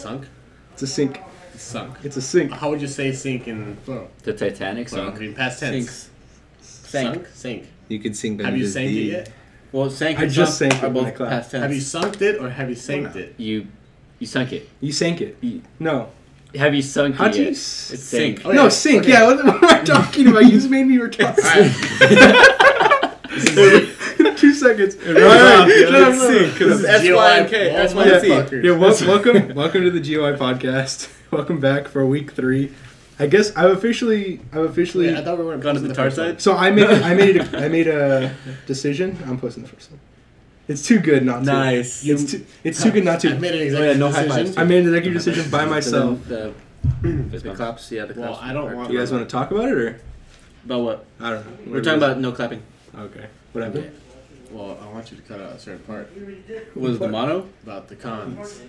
sunk? It's a sink. It's sunk. It's a sink. How would you say sink in plural? The Titanic sunk. I mean, past tense. Sank. Sink. You could sink. Have you sank it yet? Well, sank I and just sunk sank it are in both my class. past tense. Have you sunk it or have you sanked it? You sunk it. You sank it. No. Have you sunk How'd it you? yet? It's sink. Oh, No, yeah. sink. Okay. Yeah, what am I talking about? You just made me retard. Alright. 2 seconds. Shut up. This is S-Y and K. GOI. S-Y and C. Motherfuckers. Yeah, welcome to the GOI podcast. Welcome back for week 3. I guess I've officially. Wait, I thought we were Gone to the tar side? So I made a decision. I'm posting the first one. It's too good not to. Nice. It's too good not I to. made an executive no high decision. fives. I made an executive decision by myself. The claps, yeah, the claps. Well, I don't want You guys want to talk about it or? About what? I don't know. We're talking about no clapping. Okay. Whatever. Well, I want you to cut out a certain part What was the mono? about the cons.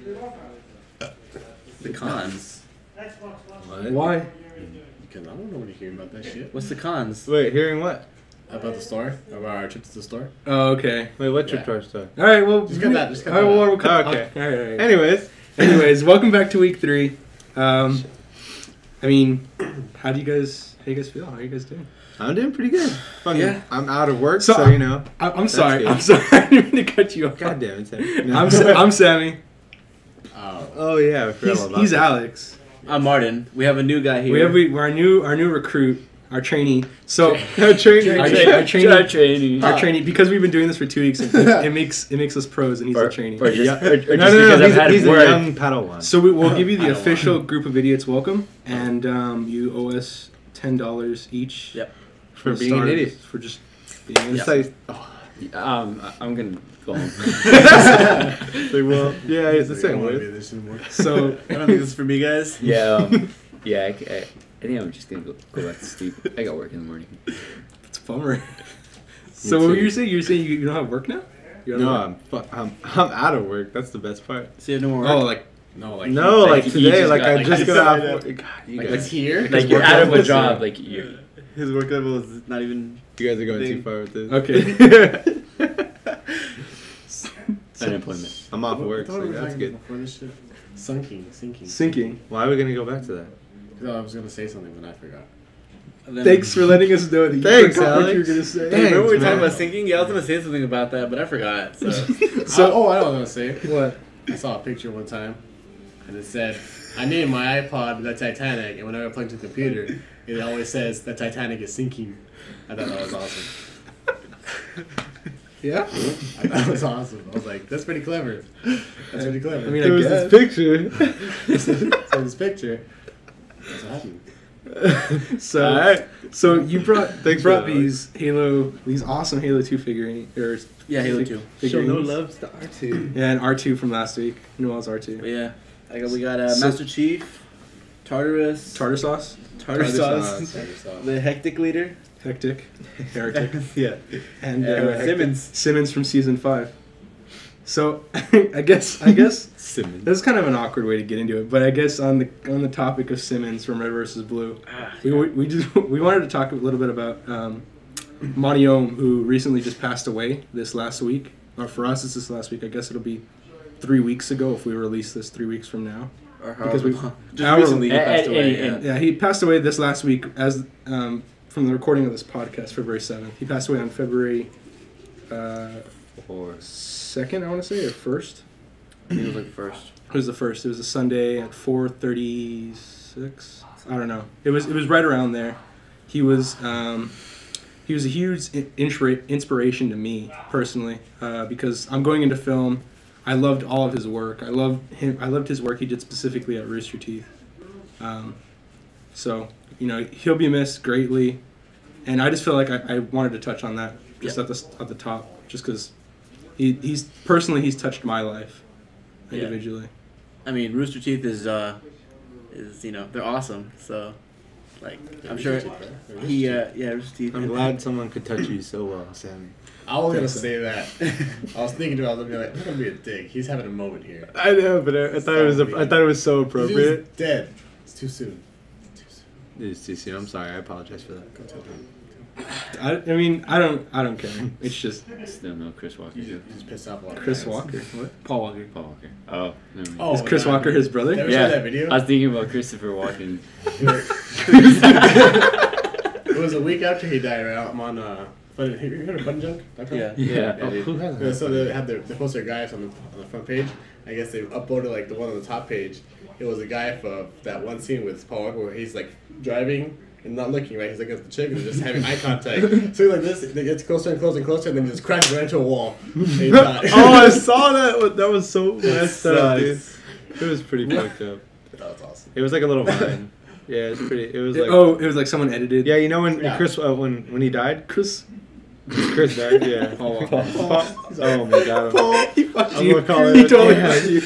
The cons. What? Why? Because I don't know when you hear about that shit. What's the cons? Wait, hearing what? About the store? About our trip to the store? Oh, okay. Wait, what's Yeah. your car story? All right. Well, Just cut that. Just cut all right, that well, out. we'll cut- Okay. All right. Anyways. Anyways, welcome back to week 3. I mean, how you guys feel? How you guys doing? I'm doing pretty good. Fucking, Yeah. I'm out of work, So, so you know. I'm sorry. good. I'm sorry. I didn't mean to cut you off. God damn it, Sam. I'm Sammy. Oh yeah, I forgot about He's that. Alex. I'm Martin. We have a new guy here. We're our new recruit, our trainee. So No, training. our Training. our trainee, because we've been doing this for 2 weeks, it makes us pros, and he's a trainee. Or just, or just No, because I've had he's a work. young Padawan. So we'll give you I the don't official group of idiots welcome, and you owe us $10 each. Yep. For the being an start of idiot. this- For just being an It's idiot. like, I'm gonna go home. well, yeah, it's the I don't same want to way. be this anymore. So I don't think this is for me, guys. Yeah, yeah. I think I'm just gonna go back to sleep. I got work in the morning. it's a bummer. So what too. were you saying? You're saying you don't have work now? You don't No, have work? I'm out of work. That's the best part. So you have no more work? Oh, like No, like No, like you today, just like got- I like, just I got said off that. work. God, you like guys, here. like you're work out of a level is job. zero. Like you. His work level is not even... you guys are going Thing. too far with this. okay. Unemployment. I'm off work, I thought so we were that's talking good. before this shit. Sinking. Sinking. Why are we gonna go back to that? No, I was gonna say something, but I forgot. Thanks for letting us know that you Thanks, forgot what you were Alex. gonna say. Hey, remember we were Thanks, talking man. about sinking? Yeah, I was going to say something about that, but I forgot. So So, I know what I was gonna say. What? I saw a picture one time, and it said, "I named my iPod the Titanic, and whenever I plug into the computer, it always says the Titanic is sinking." I thought that was awesome. Yeah? I thought it was awesome. I was like, "That's pretty clever. That's pretty clever." I mean, There was guess. this picture. so this picture. What's happening? So, Alright. so you brought Thanks for that, these these awesome Halo 2 figurines. Yeah, Halo 2. Show no figurines. love to R2. Yeah, and R2 from last week. Noel's R2. But yeah. We got So- Master Chief, Tartarus, Tartar sauce. Tartar Sauce, Tartar sauce. the Hectic Leader, Hectic. Heretic. Yeah. And Simmons. Simmons from season 5. So I guess Simmons. this is kind of an awkward way to get into it, but I guess on the topic of Simmons from Red vs. Blue, we wanted to talk a little bit about Monty Ohm, who recently just passed away this last week. Or for us, it's this last week. I guess it'll be 3 weeks ago if we release this 3 weeks from now. Or Because however we- long. Just however- recently he passed away. and- Yeah, he passed away this last week as from the recording of this podcast, February 7th. He passed away on February 2nd, I want to say, or 1st. I think it was like first. It was the first. It was a Sunday at 4:36. I don't know. It was right around there. He was a huge inspiration to me personally because I'm going into film. I loved all of his work. I loved his work he did specifically at Rooster Teeth. So he'll be missed greatly, and I just feel like I wanted to touch on that just at the top, just because he's touched my life individually. I mean, Rooster Teeth is they're awesome. So, like, I'm sure Rooster Teeth. I'm glad someone could touch you so well, Sammy. I was gonna so. say that. I was thinking about it. I was gonna be like, "I'm gonna be a dick." He's having a moment here. I know, but I thought it was so appropriate. He's dead. It's too soon. It's too soon. I'm sorry. I apologize for that. Go tell him. I mean, I don't care. It's just Still no Chris Walker. You just pissed off a lot of Chris fans. Walker. What? Paul Walker. Paul Walker. Oh, no. Oh, Is Chris yeah. Walker his brother? Ever Yeah. saw that video? I was thinking about Christopher Walken. It was a week after he died, right? I'm on Fun, have you heard of FunJunk.com? Yeah. Yeah. Oh, who hasn't? Yeah, so they had they posted guys on the front page. I guess they uploaded like the one on the top page. It was a guy for that one scene with Paul Walker where he's like driving and not looking right. He's looking at the chick and just having eye contact. So he's like this, it gets closer and closer and closer, and then he just crashes right into a wall. And he died. Oh, I saw that. That was so messed up, dude. It was pretty fucked up. That was awesome. It was like a little vine. Yeah, it was pretty. It was like. It was like someone edited. Yeah, you know when Yeah. Chris when he died, Chris. Chris died. Yeah. Paul Walker. Oh my god. He fucked I'm you. gonna call it. He totally Yeah. fucked you.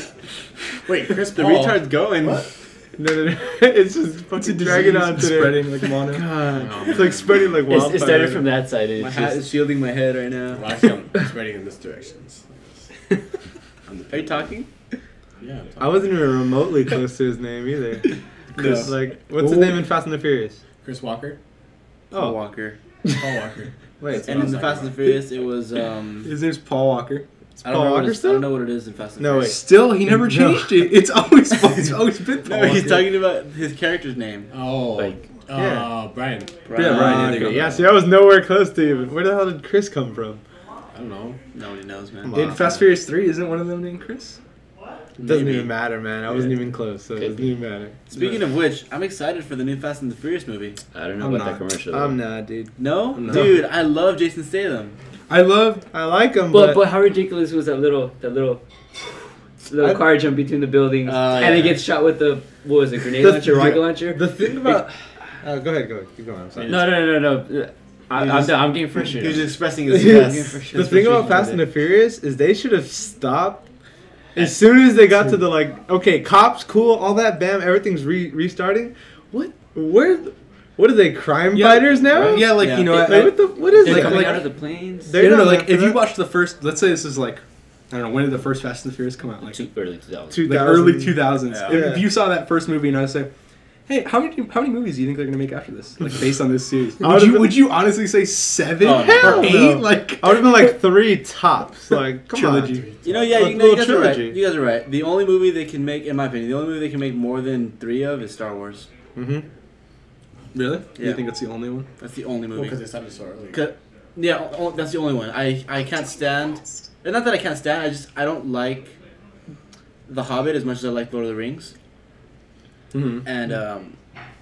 Wait, Chris The Paul. retard's going. What? No. It's just It's a fucking dragging disease on today. spreading like mono. God, it's like spreading like wildfire. It started from that side. My It's hat just, is shielding my head right now. Well, actually, I'm spreading in this direction. I'm the Are you talking? Yeah. I'm I wasn't even remotely close to his name either. Chris, like, what's his Ooh. name in Fast and the Furious? Chris Walker. Paul Oh, Walker. Paul Walker. wait, And in the Fast and the Furious, it was His name's Paul Walker. I don't Paul know what Walker it's- I still? don't know what it is in Fast and No, Furious. wait. Still, he never No. changed it. It's always been Paul No, Walker. he's talking about his character's name. Oh. Like, Yeah. Brian. Yeah, Brian. Yeah, there you go. Yeah, see, I was nowhere close to even. Where the hell did Chris come from? I don't know. Nobody knows, man. Come on. In Fast Furious 3, isn't one of them named Chris? It doesn't Maybe. even matter, man. I wasn't even close, so it doesn't even matter. Speaking of which, I'm excited for the new Fast and the Furious movie. I don't know I'm about that not. commercial. I'm not, dude. No? No. Dude, I love Jason Statham. I love. I like him, But how ridiculous was that little I- car jump between the buildings, and yeah. he gets shot with the what was it, grenade The- launcher, rocket launcher? the thing about. Go ahead, keep going. I'm sorry. No. I'm just- done. I'm getting He was frustrated. expressing his Yes. yes. The thing about Fast and the Furious is they should have stopped as soon as they got to the okay, cops, cool, all that, bam, everything's restarting. What are they, crime Yeah, fighters now? Yeah, like Yeah. you know, What is They're like- it? coming like- out of the planes. They're no, not like after if you that. watch the first, let's say this is like, I don't know, when did the first Fast and the Furious come out? Like Early 2000s. like early 2000s. Yeah. If you saw that first movie and I was like, hey, how many movies do you think they're gonna make after this? Like based on this series, I would've been- would you honestly say 7 Oh, hell or 8? no. Like I would have been like 3 tops. Like, come trilogy. on. You know, yeah, A you know, you little guys are right. trilogy. You guys are right. The only movie they can make, in my opinion, the only movie they can make more than 3 of is Star Wars. Mm-hmm. Really? Yeah. You think it's the only one? That's the only Well, movie. because they started so early. Yeah, that's the only one. I can't stand. And not that I can't stand. I don't like The Hobbit as much as I like Lord of the Rings. Mm-hmm. And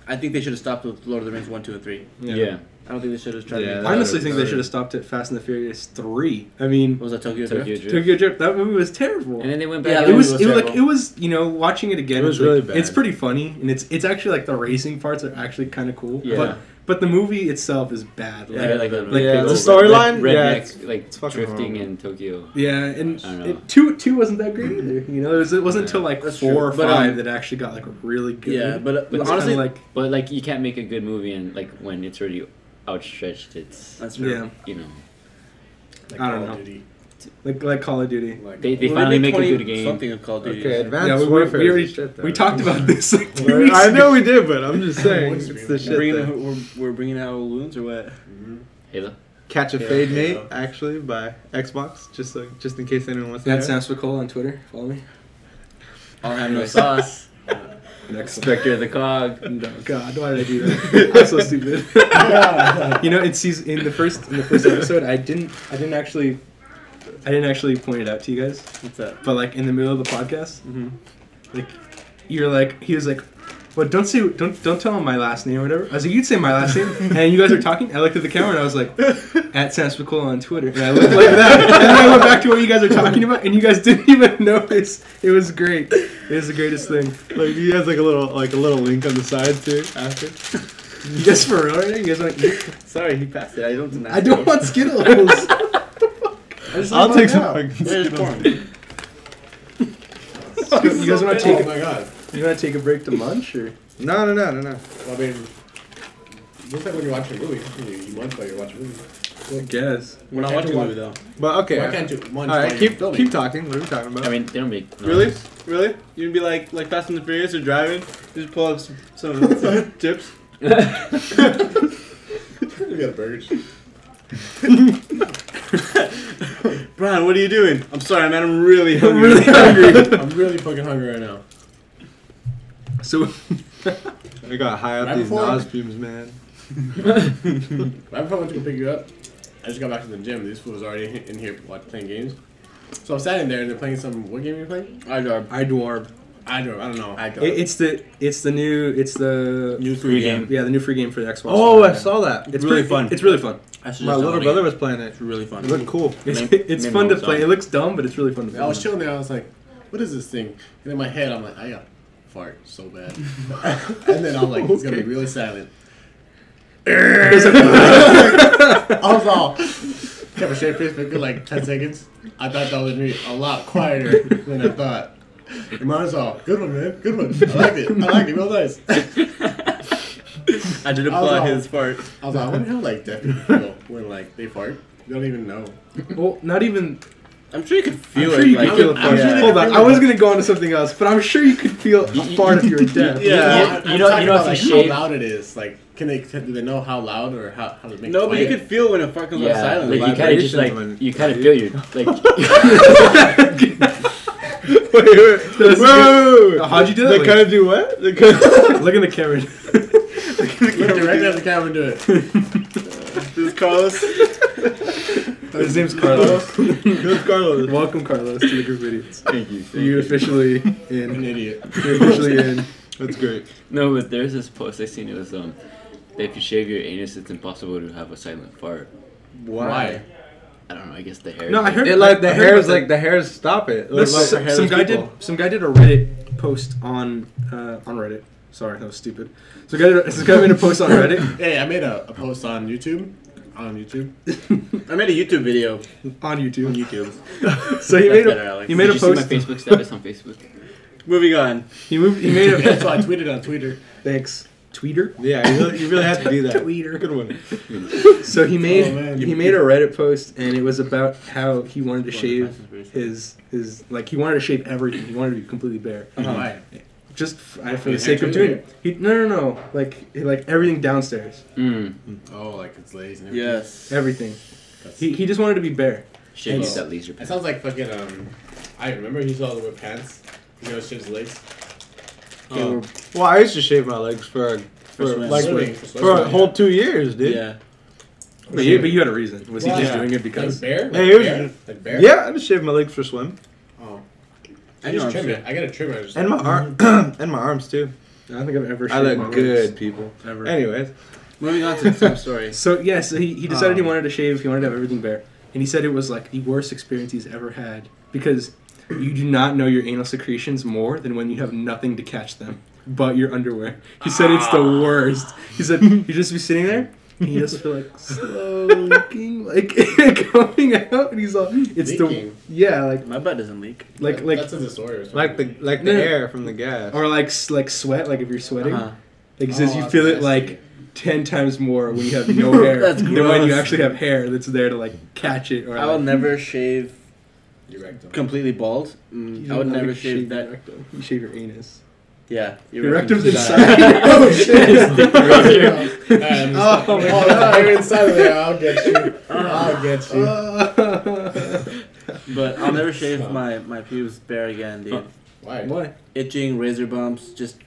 I think they should have stopped with Lord of the Rings 1, 2, and 3. Yeah. I don't think they should have tried Yeah, to make I that honestly was think they better. should have stopped at Fast and the Furious 3. I mean, What was that, Tokyo Tokyo Drift? Drift. Tokyo Drift. That movie was terrible. And then they went Yeah, back. it It was, was it was like terrible. it was, you know, watching it again. It was like- really bad. It's pretty funny, and it's actually like the racing parts are actually kind of cool. Yeah. But the movie itself is bad. Yeah, Like, like the Yeah, big the old storyline, red- yeah, rednecks, like it's fucking drifting horrible. in Tokyo. yeah, and I don't know. two wasn't that great either. You know, it wasn't until like That's 4 true. or But, 5 that actually got like really good. Yeah, but It's honestly, kinda like But like, you can't make a good movie and like when it's already outstretched. It's that's true. yeah, you know Like I don't Call of know. Duty. like Call of Duty. Like, they Well, finally made make a 20 good game. Something of Call of Duty. Okay, yeah. Advanced Yeah, Warfare we is already the shit, though. we talked about this like 2 Well, weeks I ago. know we did, but I'm just saying, it's the shit. Bringing, That we're bringing out wounds or what? Halo. Catch a Yeah, Fade yeah. Mate, actually, by Xbox, just in case anyone wants to That's know. Sam Spicol on Twitter. Follow me. I'll have no sauce. Next. Spectre of the Cog. No, God, why did I do that? I'm so stupid. You know, in the first episode, I didn't actually point it out to you guys, What's that? but like in the middle of the podcast, Mm-hmm. like he was like, "Well, don't tell him my last name or whatever." I was like, "You'd say my last name," and you guys are talking. I looked at the camera and I was like, "At Sam Spicol on Twitter," and I looked like that, and then I went back to what you guys are talking about, and you guys didn't even notice. It was great. It was the greatest thing. Like, he has like a little link on the side too after. You guys for real? Right? You guys want? Sorry, he passed it. I don't deny I don't want Skittles. I'll take some out. fucking Where's Skittles. porn? You guys want to Oh take? my god. You want to take a break to lunch or? No. Well, I mean, just like when you're watching a movie, you munch while you're watching a movie. I guess. We're not watching a movie though. But okay. Why can't you munch All while right, you're keep filming? talking. What are we talking about? I mean, they don't make Really? noise. Really? You can be like Fast and the Furious or driving, just pull up some chips. We got burgers. Brian, what are you doing? I'm sorry, man. I'm really I'm hungry. really hungry. I'm really fucking hungry right now. So, I got high up Right these before- Nas fumes, man. Right before I went to go pick you up, I just got back to the gym. These fools already in here playing games. So I'm standing there and they're playing some. What game are you playing? Idorb. Idorb. I don't know. It's the new New Free game. Yeah, the new free game for the Xbox. Oh, One. I saw that. It's really pretty fun. It's really fun. I should My just little download brother it. was playing it. It's really fun. It looked cool. It's fun to play. It looks dumb, but it's really fun to play. I was chilling there. I was like, "What is this thing?" And in my head, I'm like, "I got fart so bad." And then I'm like, "It's gonna be really silent." I was all kept a straight face for a good like 10 seconds. I thought that was me a lot quieter than I thought. And mine was all, "Good one, man. Good one. I liked it. Real nice." I did I was applaud all- his fart. I was like, I wonder how like deaf people feel when like they fart. They don't even know. Well, not even. I'm sure you could feel I'm it. sure you like, could feel a I'm fart. sure they Hold on, feel I it. was gonna go on to something else, but I'm sure you could feel a fart if you were deaf. Yeah. I'm you know talking if about, you like, shave- how loud it is. Like, do they know how loud or how to make No, it but you quiet? could feel when a fart comes out Yeah, silent. like you kind of just vibrations like when- you kind of feel your like. Whoa! How'd you do that? They Like- kind of do what? They kinda Look in the camera. Look directly at the camera and do it. This is Carlos. His name's Carlos. Who's Carlos? Welcome, Carlos, to the group idiots. Thank you. You're officially An in. idiot. You're officially in. That's great. No, but there's this post I seen. It was that if you shave your anus, it's impossible to have a silent fart. Why? I don't know. I guess the hair. No, I heard. It like the I heard hairs, about like the hairs stop it. that. Like, Some, hairless some guy people. did. Some guy did a Reddit post on Reddit. Sorry, that was stupid. So some guy made a post on Reddit. Hey, I made a post on YouTube. On YouTube. I made a YouTube video. On YouTube. On YouTube. So he That's made better, a Alex. he made Did a you see post. my Facebook status on Facebook? Moving on. He made a. That's why I tweeted on Twitter. Thanks. Tweeter. Yeah, you really have to do that. Tweeter. Good one. So he made Oh, man. he made a Reddit post, and it was about how he wanted to shave his like he wanted to shave everything. He wanted to be completely bare. Why? Just for His the sake of hair doing too? it. He, no. Like everything downstairs, Mm. Oh, like it's lazy and everything. Yes. everything. That's- He just wanted to be bare. Should And- use that laser It pen. sounds like fucking I remember he used to all the wear pants. You know, shave his legs. Oh. Well, I used to shave my legs for swimming. like Swimming. for a whole 2 years, dude. Yeah. But you had a reason. Was he Why? just doing it Like because? bear? Like Yeah, he was- bear? Like bear? Yeah, I just shave my legs for swim Oh. I And just your trim arms, it. I got a trimmer. Just and my arm and my arms too. I don't think I've ever. I shaved my look legs, good, people. Ever. Anyways, Moving on to the same story. So yeah, so he decided he wanted to shave. He wanted to have everything bare, and he said it was like the worst experience he's ever had because you do not know your anal secretions more than when you have nothing to catch them but your underwear. He said it's the worst. He said you just be sitting there and you just feel like slow leaking, like coming out, and he's all it's Leaking? the yeah like My butt doesn't leak. like That's a disorder. or something. like No. the air from the gas. or like sweat, like if you're sweating. Uh-huh. Like he says Oh, you that's feel it nasty. like 10 times more when you have no hair That's than when you gross. actually have hair that's there to like catch it. Or I will like, never shave You wrecked him. completely bald. You I would don't never like shave your that. rectum. You shave your anus. Yeah. Your rectum's inside. inside. Oh shit! Oh, Oh, my oh, God. you're inside of there. I'll get you. I'll get you. But I'll never shave my pubes bare again, dude. Why? Why? Itching, razor bumps, just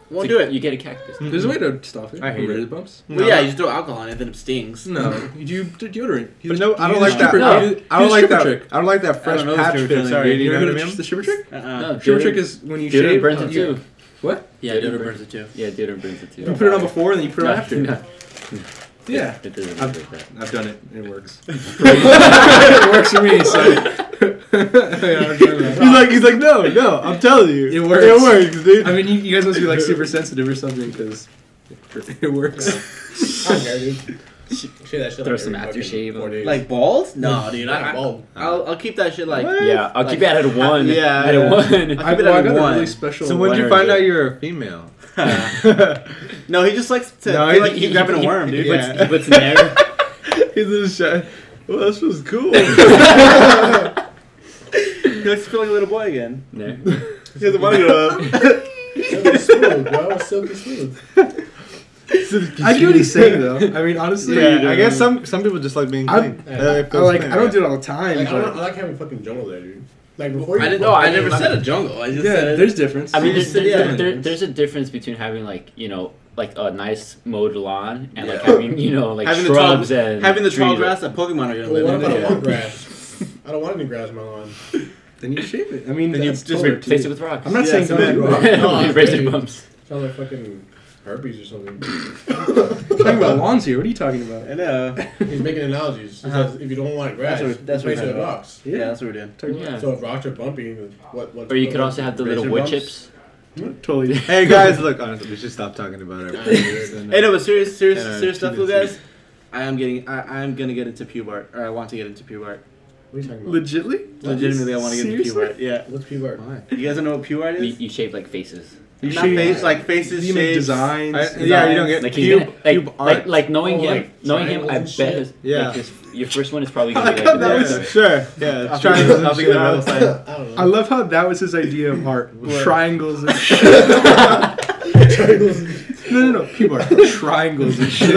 won't do it. You get a cactus. There's a way to stop it. I hate Razor it. bumps. Well, yeah, you just throw alcohol in it, then it stings. No, you do deodorant. But no, I don't use like the that. stripper- I you don't, do- I don't use like stripper that. trick. I don't like that fresh don't know the patch stripper trick, feeling. sorry. Dude, you You know know what I mean? the stripper trick? No, Stripper trick is when you deodorant shave. burns it too. What? Yeah, deodorant burns it too. Yeah, deodorant burns it too. You put it on before and then you put it on after. No. Yeah. It doesn't I've- work like that. I've done it. It works. It works for me. So. Yeah, I've done that. He's like, no, I'm telling you, It works. It works, dude. I mean, you guys must be like super sensitive or something because it works. I don't care, dude. Shave that shit Throw like some every aftershave fucking 4 on days. Like bald? No, dude. Not bald. I'll keep that shit like. What? Yeah, I'll Like- keep it at a 1. Yeah, At yeah. a 1. I keep it Well, at I got a one. really special. So when did you Why find are out you- you're a female? No, he just likes to No, feel like he's grabbing a worm, dude. yeah. He puts an air. He's just shy. Well, this was cool. He likes to feel like a little boy again. No. He doesn't want to grow up. Silky smooth, bro. Silky smooth. I get what he's saying though. I mean, honestly, Yeah, I guess some people just like being clean. I don't do it all the time. Like, I but like having fucking jungle there, dude. Like before I you. didn't know. I never said a jungle. I just yeah, said there's difference. I mean, Yeah. there's a difference between having like like a nice mowed lawn and like having like having shrubs the tall, and having the tall trees. grass that Pokemon are gonna Well, what live if I in. don't want grass? I don't want any grass on my lawn. Then you shave it. I mean, Then you that's just totally Replace too. it with rocks. I'm not Yeah, saying so don't do then- it. No, Raise your dude. bumps. Sounds like fucking herpes or something. Talking about lawns here. What are you talking about? I know. He's making analogies. He Uh-huh. says if you don't want grass, That's what replace it with we're rocks. Yeah, that's what we're doing. Talking about- Yeah. So if rocks are bumpy, what? Or you could also have the little Razor wood bumps? chips. Totally. Hey guys, look, honestly, we should stop talking about our Hey, no, but serious Yeah, stuff, though, guys. I'm gonna get into pube art, or I want to get into pube art. What are you talking about? Legitly? Legitimately, I want to get into pube Seriously? art. Yeah. What's pubart? You guys don't know what pube art is? You shape like faces. You Not shave- face, like faces, You make shapes. designs. Yeah, you don't get Like pube, he's pube gonna, art. like knowing Oh, him, like knowing him, I triangles bet and his, shit? Yeah. like your first one is probably gonna be I like thought that the was- next. Sure, yeah. I'll Triangles and think shit. of the rebel side. I don't know. I love how that was his idea of art. Triangles and shit. No. People are triangles and shit.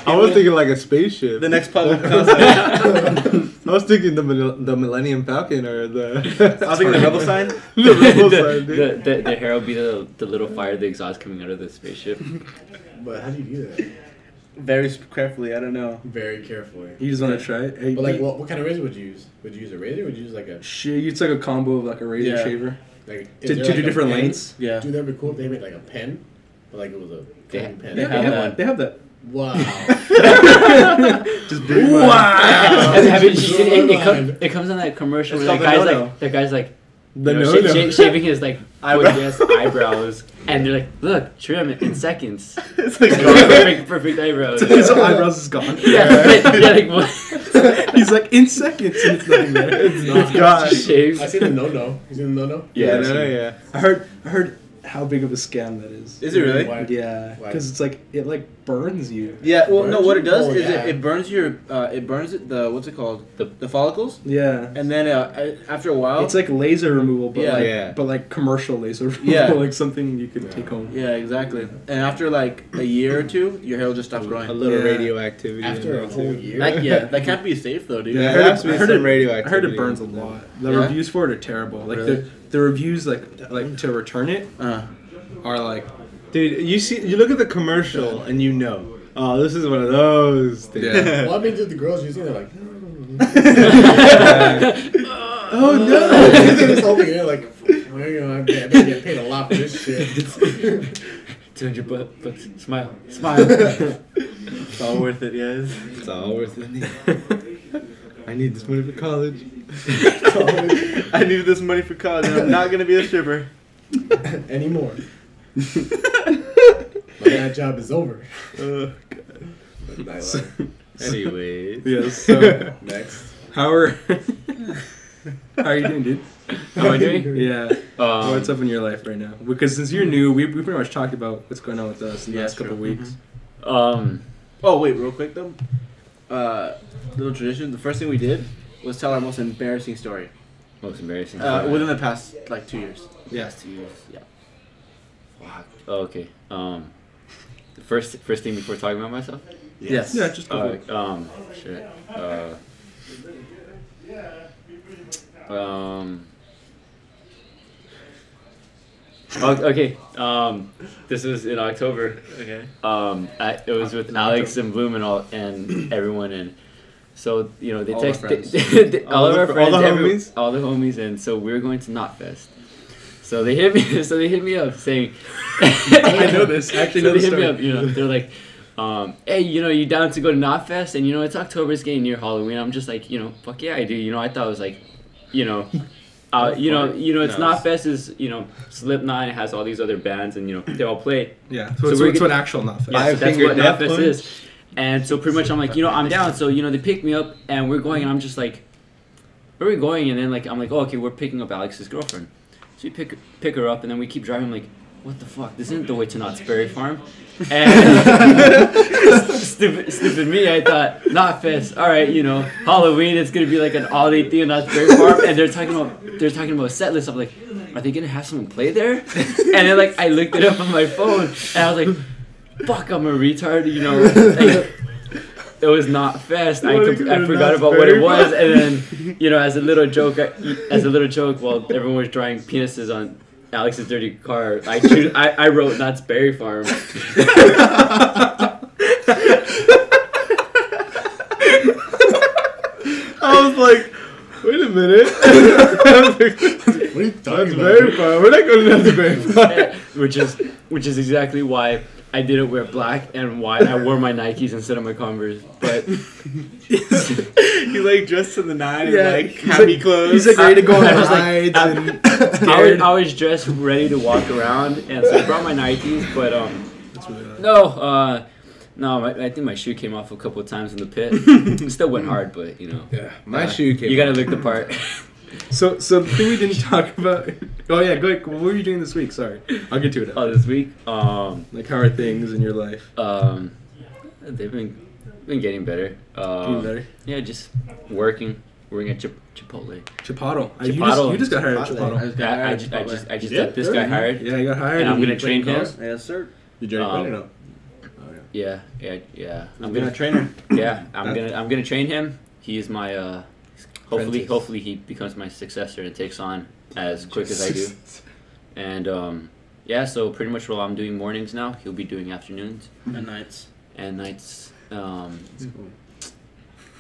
I was thinking like a spaceship. The next public concept. I was thinking the Millennium Falcon or the. I was thinking the rebel sign. the rebel sign, dude. The hair will be the little fire, the exhaust coming out of the spaceship. But how do you do that? Very carefully. I don't know. Very carefully. You just want to try it? Hey, But like, what kind of razor would you use? Would you use a razor? Or would you use like a Shit, it's like a combo of like a razor Yeah. shaver. like? To do different lengths. Yeah. Dude, that'd be cool if they made like a pen, but like it was a They- cutting pen. they Yeah, have that. They have that. Wow. Just big Have you seen it, Mind. it comes on that commercial It's where called the that guy's like The you know, no-no. shaving his like Eyebrow. eyebrows. eyebrows, and they're like, look, trim it in seconds. It's like perfect eyebrows. His eyebrows is gone. yeah, like what? He's like in seconds and it's nothing there. It's gone. Shaved. I seen the no-no. You seen the no-no? Yeah, yeah. I heard how big of a scam that is. Is it really? Why? Yeah, Why? because it's like it like burns you. Yeah. Well, no. What it does Oh, is yeah. it burns your it burns it the what's it called the follicles, Yeah. and then after a while It's like laser removal, but Yeah. like Yeah. but like commercial laser removal, Yeah. like something you could take home. yeah, exactly. And after like a year or two, your hair will just stop growing. A little Yeah. radioactivity. After a in there, whole too. year? That can't be safe though, dude. Yeah, I there heard has to it- be I heard some it- radioactivity. I heard it burns a in there. lot. The Yeah? reviews for it are terrible. Like Really? the reviews like to return it are like Dude, you look at the commercial and you know. Oh, this is one of those things. Yeah. Well, I mean, dude, the girls using it like. Oh no! this whole thing, they're like, well, you know, I better get paid a lot for this shit. 200 bucks. Smile. It's all worth it, guys. It's all worth it. I need this money for college. I need this money for college, and I'm not gonna be a stripper. Anymore. My job is over. Nice. Anyways. yeah. So Next. how are you doing, dude? How am I doing? Yeah. What's up in your life right now? Because since you're new, we pretty much talked about what's going on with us in the Yeah, last couple true. weeks. Oh wait, real quick though. Little tradition. The first thing we did was tell our most embarrassing story Most embarrassing. within the past like 2 years. Yeah. 2 years. Yeah. Fuck. Oh, okay. The first thing before talking about myself. Yes. Yeah, just go for it. Shit. Okay. This was in October. Okay. It was with Alex and Bloom and everyone, and so you know they All our text friends. all of our friends, all the homies? all the homies, and so we were going to Knotfest. So they hit me. So they hit me up saying, I know this. I actually so know they the hit me story. up. You know, they're like, hey, you know, you down to go to Knotfest? And you know, it's October. It's getting near Halloween. I'm just like, you know, fuck yeah, I do. You know, I thought it was like, you know. It's Knotfest is, you know, Slipknot, it has all these other bands, and, you know, they all play. Yeah. So So, it's, we're it's get- an actual not Yeah, so that's Five-finger what death Knotfest punch? is. And so pretty much I'm like, you know, I'm down. So, you know, they pick me up, and we're going, and I'm just like, where are we going? And then, like, I'm like, oh, okay, we're picking up Alex's girlfriend. So we pick her up, and then we keep driving. I'm like, what the fuck? This isn't the way to Knott's Berry Farm. And stupid me, I thought, Knotfest, all right, you know, Halloween, it's gonna be like an all-day thing at Knott's Berry Farm, and they're talking about a set list. I'm like, are they gonna have someone play there? And then like I looked it up on my phone, and I was like, fuck, I'm a retard, you know. Like, it was not fast. I forgot about what it was, and then, you know, as a little joke, while everyone was drying penises on Alex's dirty car, I wrote Knott's Berry Farm. I was like, wait a minute. What are you talking That's about? very fun. We're not going to That's very fun. which is exactly why I didn't wear black and why I wore my Nikes instead of my Converse. But He's like dressed to the nine Yeah, in like he's happy like- clothes. He's like ready to go on I was like, rides and I was dressed ready to walk around, and so I brought my Nikes. But That's really nice. no, I think my shoe came off a couple of times in the pit. It still went hard, but you know. Yeah. My shoe came You gotta off. look the part. So the thing we didn't talk about. Oh yeah, go ahead. What were you doing this week? Sorry, I'll get to it. Oh, this week, Like, how are things in your life? they've been getting better. Getting better. Yeah, just working at Chipotle. Chipotle. Chipotle. You just got hired at Chipotle. Chipotle. I just got this guy hired, Yeah, you got hired. and I'm gonna you train playing him. golf? Yes, sir. Did you already play or no? Yeah. I'm gonna trainer. Yeah, I'm gonna train him. He is my Apprentice. hopefully he becomes my successor and takes on as quick as I do. And yeah, so pretty much while I'm doing mornings now, he'll be doing afternoons And nights. and nights.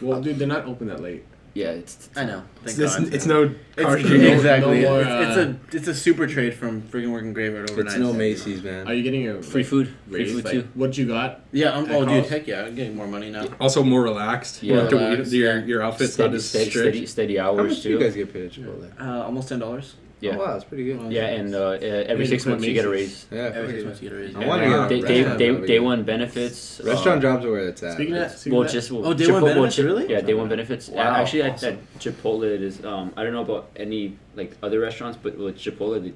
Well, dude, they're not open that late. Yeah, it's I know. Thank It's, God. it's no car It's, street. exactly. No more, It's a super trade from freaking working graveyard overnight. It's no Macy's, man. Are you getting a free food, free raise? food Like, too. what you got? Yeah. At Oh, dude. Carl's? Heck yeah. I'm getting more money now. Also more relaxed. Yeah. You don't have to Relaxed, your, yeah. your outfit's not as strict. Steady How hours much do you too. guys get paid at Chipotle? Almost $10. Yeah. Oh, wow, that's pretty good. Yeah, and every Yeah, 6 months you get a Macy's. raise. Yeah, Every 6 fuck months you get a raise. I And, wanna get a restaurant job day again. one benefits. Restaurant jobs are where it's at. Speaking of that, speaking Well, of that, just Oh, day one benefits, really? Yeah, day one benefits. Wow, Actually, awesome. at Chipotle, it is. I don't know about any like other restaurants, but with Chipotle,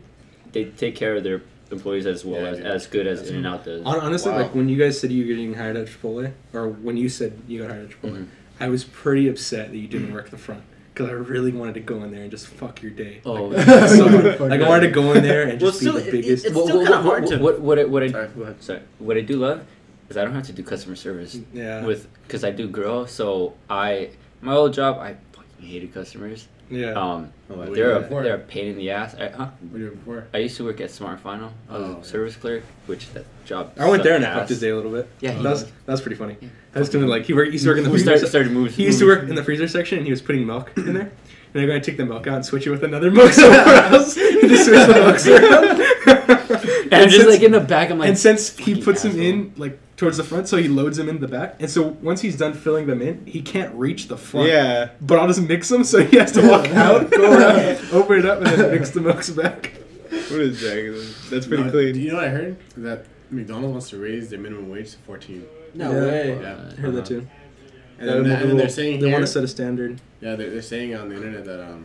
they take care of their employees as well Yeah, as good as that's In and Out does. Honestly, Wow. like when you guys said you were getting hired at Chipotle, or when you said you got hired at Chipotle, Mhm. I was pretty upset that you didn't work the front. Because I really wanted to go in there and just fuck your day. Oh, So, like I wanted to go in there and Well, just still, be the biggest. it's still kind of hard to. what I Sorry, go ahead. sorry, what I do love is I don't have to do customer service Yeah. because I do grow. So my old job, I fucking hated customers. Yeah. Oh, What They're you a doing before? they're a pain in the ass. What were you doing before? I used to work at Smart Final. I was Oh, a service clerk, which that job. I went there and I sucked fucked his ass. day a little bit. Yeah, he that's pretty funny. Yeah. I was doing like he used to work in the We freezer. started moving. He used to work in the freezer section and he was putting milk in there. And I'm going to take the milk out and switch it with another milk somewhere else. And just switch the milks around. And I'm just like in the back. I'm like, and since he fucking puts them asshole. in like towards the front, so he loads them in the back. And so once he's done filling them in, he can't reach the front. Yeah. But I'll just mix them, so he has to walk out, go around, open it up, and then mix the milks back. What is that? That's pretty No, clean. Do you know what I heard? That McDonald's wants to raise their minimum wage to 14. No Yeah. way. Yeah. I heard that too. And then they're saying they here, want to set a standard. yeah, they're saying on the internet that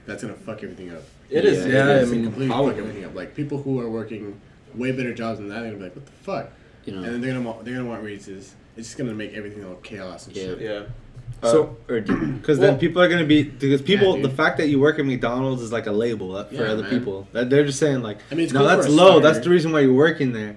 that's gonna fuck everything up. It is. Yeah, Yeah, I It's mean, completely probably. fuck everything up. Like people who are working way better jobs than that, they're gonna be like, what the fuck? you know. And then they're gonna want raises. It's just gonna make everything all chaos and Yeah. shit. Yeah. So- or do, Because Well- then people are gonna be people. dude. The fact that you work at McDonald's is like a label for Yeah, other man. people. That they're just saying like, I mean, it's no, cool that's for a low. starter. That's the reason why you're working there.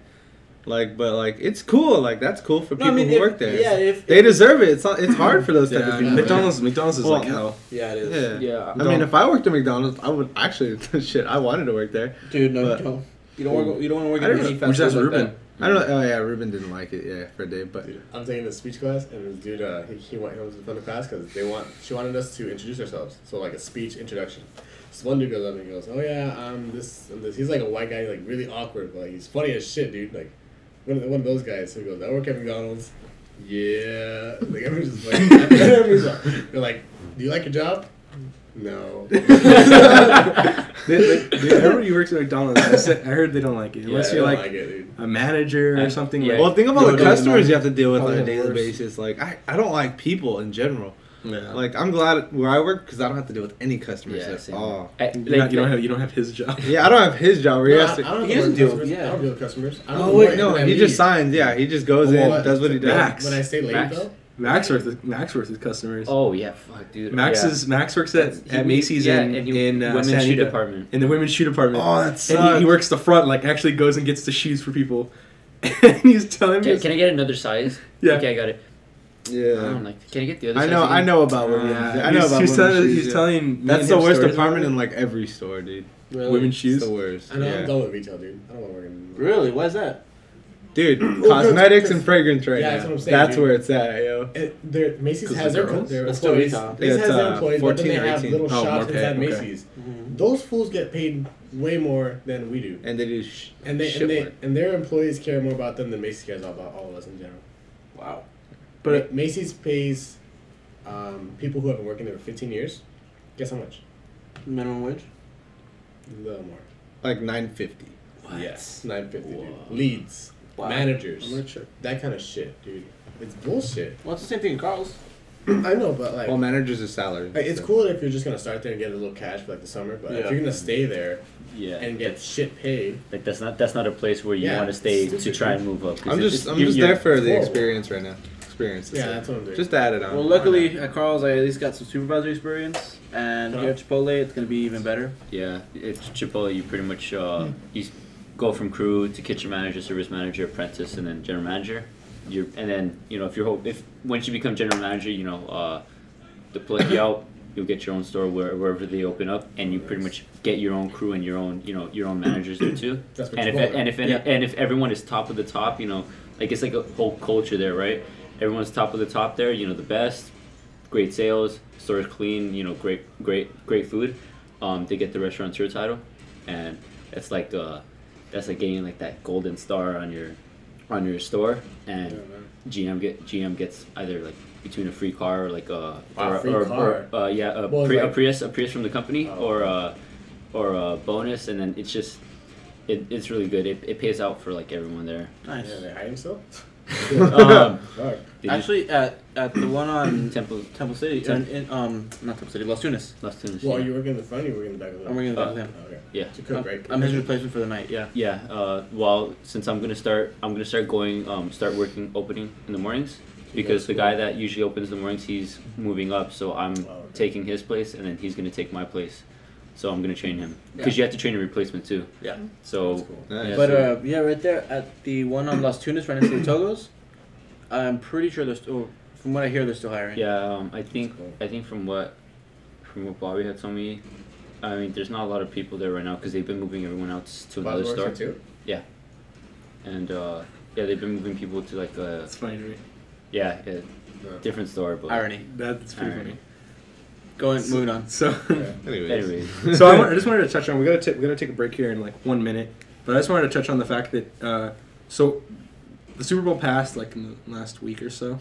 Like, but like, it's cool. Like, that's cool for people who if, work there. Yeah, if They deserve it. It's not. It's hard for those type Yeah, of people. McDonald's is Well, like hell. Yeah, it is. Yeah. yeah. I mean, if I worked at McDonald's, I would actually. Shit, I wanted to work there. Dude, no, But- you don't. You don't work. You don't want to work I at don't any know. fast Which that's food like Ruben. that. I don't. Oh yeah, Ruben didn't like it. Yeah, for a day, but Dude, I'm taking a speech class, and this dude, he was in the class because she wanted us to introduce ourselves. So like a speech introduction. This one dude goes up and he goes, "Oh yeah, I'm this and this." He's like a white guy, like really awkward, but like, he's funny as shit, dude. Like one of those guys. So he goes, "I work at McDonald's." Yeah, like everyone's just like, they're like, "Do you like your job?" No. Everybody works at McDonald's. I heard they don't like it unless I you're don't like it, dude. a manager or something. Yeah. Like, well, think about No, the no, customers no. you have to deal with on Probably a daily worse. basis. Like, I don't like people in general. yeah. Like, I'm glad where I work because I don't have to deal with any customers Yeah, at same. all. You don't have his job. Yeah, I don't have his job where he No, has to. I don't he deal doesn't with deal customers. with- yeah. I don't deal with customers. I don't Oh know wait, why- no, when I he just leave. signs. Yeah, he just goes Well, in, does what he does. Max. When I stay late Max. though, Max works with customers. Oh yeah, fuck, dude. Max yeah. Max works at Macy's in women's San shoe Diego, department. in the women's shoe department. Oh, that And sucks. he works the front, like actually goes and gets the shoes for people. and he's telling me. Can I get another size? Yeah. Okay, I got it. I Yeah. don't like. Can I get the other I size? know. again? I know about women. Yeah, I know about he's women's telling, shoes, he's yeah. telling me That's and the him worst stories department about in like every store, dude. Really? women's It's shoes. the worst. I know I'm Yeah. done with retail, dude. I don't want to work in. Really? Why is that? Dude, Well, cosmetics 'cause- and fragrance right Yeah, now. that's what I'm saying, That's dude. where it's at, yo. Macy's 'Cause has the their girls? their That's still employees. retail. Macy's Yeah, has it's, their employees, but then 14 they or have 18. little Oh, more shops pay, inside okay. Macy's. Those fools get paid way more than we do, And they do and their employees care more about them than Macy's cares about all of us in general. Wow. But- Macy's pays people who have been working there for 15 years. Guess how much? Minimum wage? A little more. like $9.50. Yes, 950. Dude. Leads, Wow. managers, I'm gonna check. that kind of shit, dude. It's bullshit. Well, it's the same thing in Carl's. I know, but like. Well, managers is salary. Like, it's cool if you're just gonna start there and get a little cash for like the summer, but if Yeah. you're gonna stay there Yeah. and get shit paid, Like that's not a place where you Yeah, want to stay to stupid, try dude. and move up. 'cause I'm it's- just you're- there for it's the horrible. experience right now. Experience. yeah, that's what I'm doing. Just add it on. Well, luckily at Carl's, I at least got some supervisory experience, and here at Chipotle, it's gonna be even better. Yeah, it's Chipotle. You pretty much you go from crew to kitchen manager, service manager, apprentice, and then general manager. And then if once you become general manager, they pull you out. You'll get your own store wherever they open up, and you pretty much get your own crew and your own managers there too. That's what And if Chipotle- and if everyone is top of the top, like it's like a whole culture there, right? Everyone's top of the top there. The best, great sales, store is clean. Great food. They get the restaurateur title, and it's like that's like getting like that golden star on your store, and GM gets either like between a free car or like a free car. a Prius from the company or a bonus, and then it's just it's really good. It pays out for like everyone there. Nice. Yeah, they hire himself. Fuck. They just- Actually, at the one on Temple City, not Temple City, Las Tunas. Las Tunas. Well, yeah. you work in the front, or you work in the back of the. I'm working with him. Okay. Yeah. To cook, right? I'm his replacement for the night. Yeah. Yeah. Well, since I'm gonna start start working opening in the mornings because the guy that usually opens the mornings he's moving up, so I'm taking his place, and then he's gonna take my place. So I'm gonna train him because you have to train a replacement too. Yeah. So. That's cool. Nice. Yeah, But so- yeah, right there at the one on Las Tunas, right next to the Togos, I'm pretty sure they're still. From what I hear, they're still hiring. Yeah, I think cool. from what Bobby had told me, I mean, there's not a lot of people there right now because they've been moving everyone else to another Bobby works store. there too. And yeah, they've been moving people to like That's funny to me. yeah, Yeah. different store. But Irony. That's pretty Alright. funny. Moving on. So, Anyways. anyways, so I just wanted to touch on. We gotta take a break here in like 1 minute, but I just wanted to touch on the fact that so the Super Bowl passed like in the last week or so,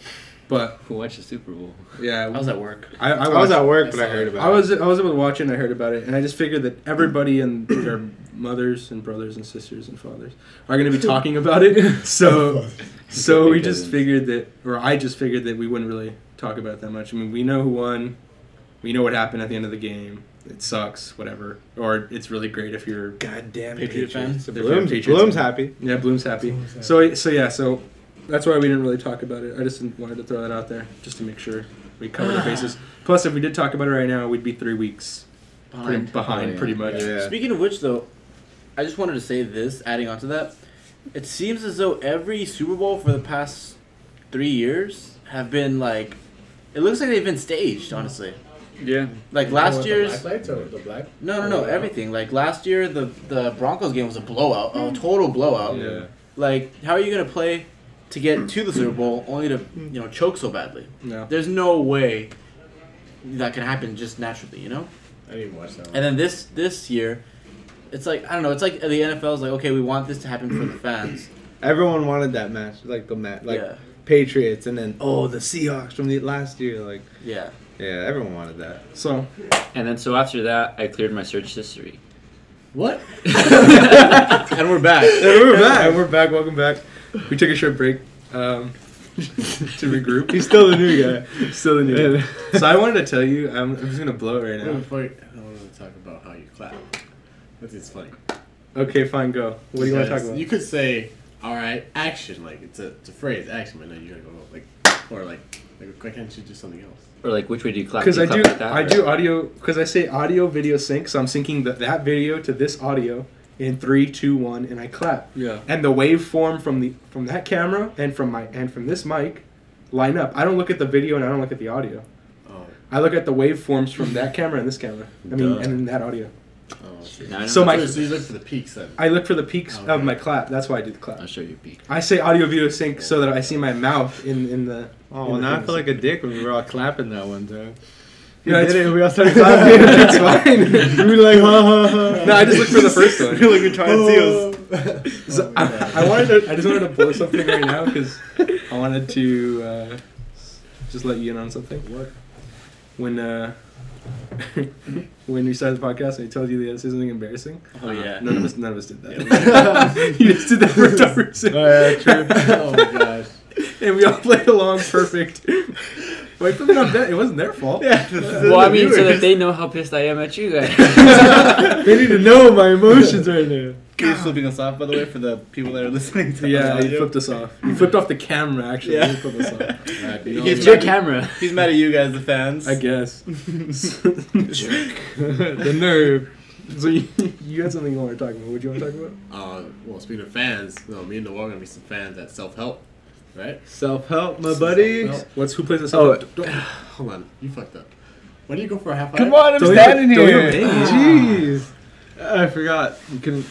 but who watched the Super Bowl? yeah, I was at work. I I was watched- at work, I but I saw heard it. about I was able to watch it and I heard about it, and I just figured that everybody and their mothers and brothers and sisters and fathers are going to be talking about it. So we Big just cousins. figured that, or I just figured that we wouldn't really talk about it that much. I mean, we know who won, we know what happened at the end of the game. It sucks, whatever. Or it's really great if you're goddamn Patriot fan. if you're a Bloom's, Patriots Bloom's fan. happy. Yeah, Bloom's happy. Bloom's happy. So that's why we didn't really talk about it. I just wanted to throw that out there just to make sure we cover the bases. Plus, if we did talk about it right now, we'd be 3 weeks behind Oh, yeah. pretty much. Yeah. Speaking of which, though, I just wanted to say this, adding on to that. It seems as though every Super Bowl for the past 3 years have been like, it looks like they've been staged, honestly. Yeah. Like last What, year's, the black lights or the black. no, everything. Like last year, the Broncos game was a blowout, a total blowout. Yeah. Like, how are you gonna play to get to the Super Bowl only to choke so badly? No. There's no way that can happen just naturally, I didn't even watch that one. And then this year, it's like I don't know. It's like the NFL's like, okay, we want this to happen for the fans. Everyone wanted that match, like the match, like Yeah. Patriots, and then the Seahawks from the last year, like Yeah. yeah, everyone wanted that. So And then so after that, I cleared my search history. What? And we're back. and we're back. And we're back. Welcome back. We took a short break to regroup. He's still the new guy. Still the new. guy. So I wanted to tell you, I'm just gonna blow it right now. Before I want to talk about how you clap. That's funny. Okay, fine, go. What do you want to talk about? You could say, "All right, action." Like it's a phrase, action. But no, you gotta go like, or like why can't you do something else? Or like, which way do you clap? Because Do I you do, clap like that, I or- do audio. Because I say audio video sync, so I'm syncing that video to this audio, in 3, 2, 1, and I clap. Yeah. And the waveform from that camera and from this mic line up. I don't look at the video and I don't look at the audio. Oh. I look at the waveforms from that camera and this camera. I mean, Duh. and then that audio. Oh, shit. Now I know So how my- to- So you look for the peaks then. I look for the peaks Okay. of my clap. That's why I do the clap. I'll show you a peek. I say audio video sync so that I see my mouth in the. Oh, in well, the now I things. feel like a dick when we were all clapping that one time. Yeah, We it's- did it. We all started clapping. It's fine. We were like, ha ha ha. No, I just looked for the first one. We were like, we're trying to see us. So I just wanted to blow something right now because I wanted to just let you in on something. What? When when we started the podcast, I told you that this is something embarrassing. Oh yeah. None of us did that. You just did that for some reason. Oh, yeah, true. Oh my gosh. And we all played along perfect. Wait, put it on that. It wasn't their fault. Yeah. Well, I mean, so that they know how pissed I am at you guys. They need to know my emotions right now. You're flipping us off, by the way, for the people that are listening to Yeah, the he audio. flipped us off. He flipped off the camera, actually. Yeah. He flipped us off. Alright, you know, He's It's your camera. He's mad at you guys, the fans. I guess. The nerve. So you had something you want to talk about. What do you want to talk about? well, speaking of fans, me and Noah are gonna be some fans at Self Help, right? Self-help, my buddy. Self-help. Who plays this? Oh. Hold on, you fucked up. Why do you go for a half? Come on, I'm Don't standing even- here. don't even- Jeez. I forgot. You can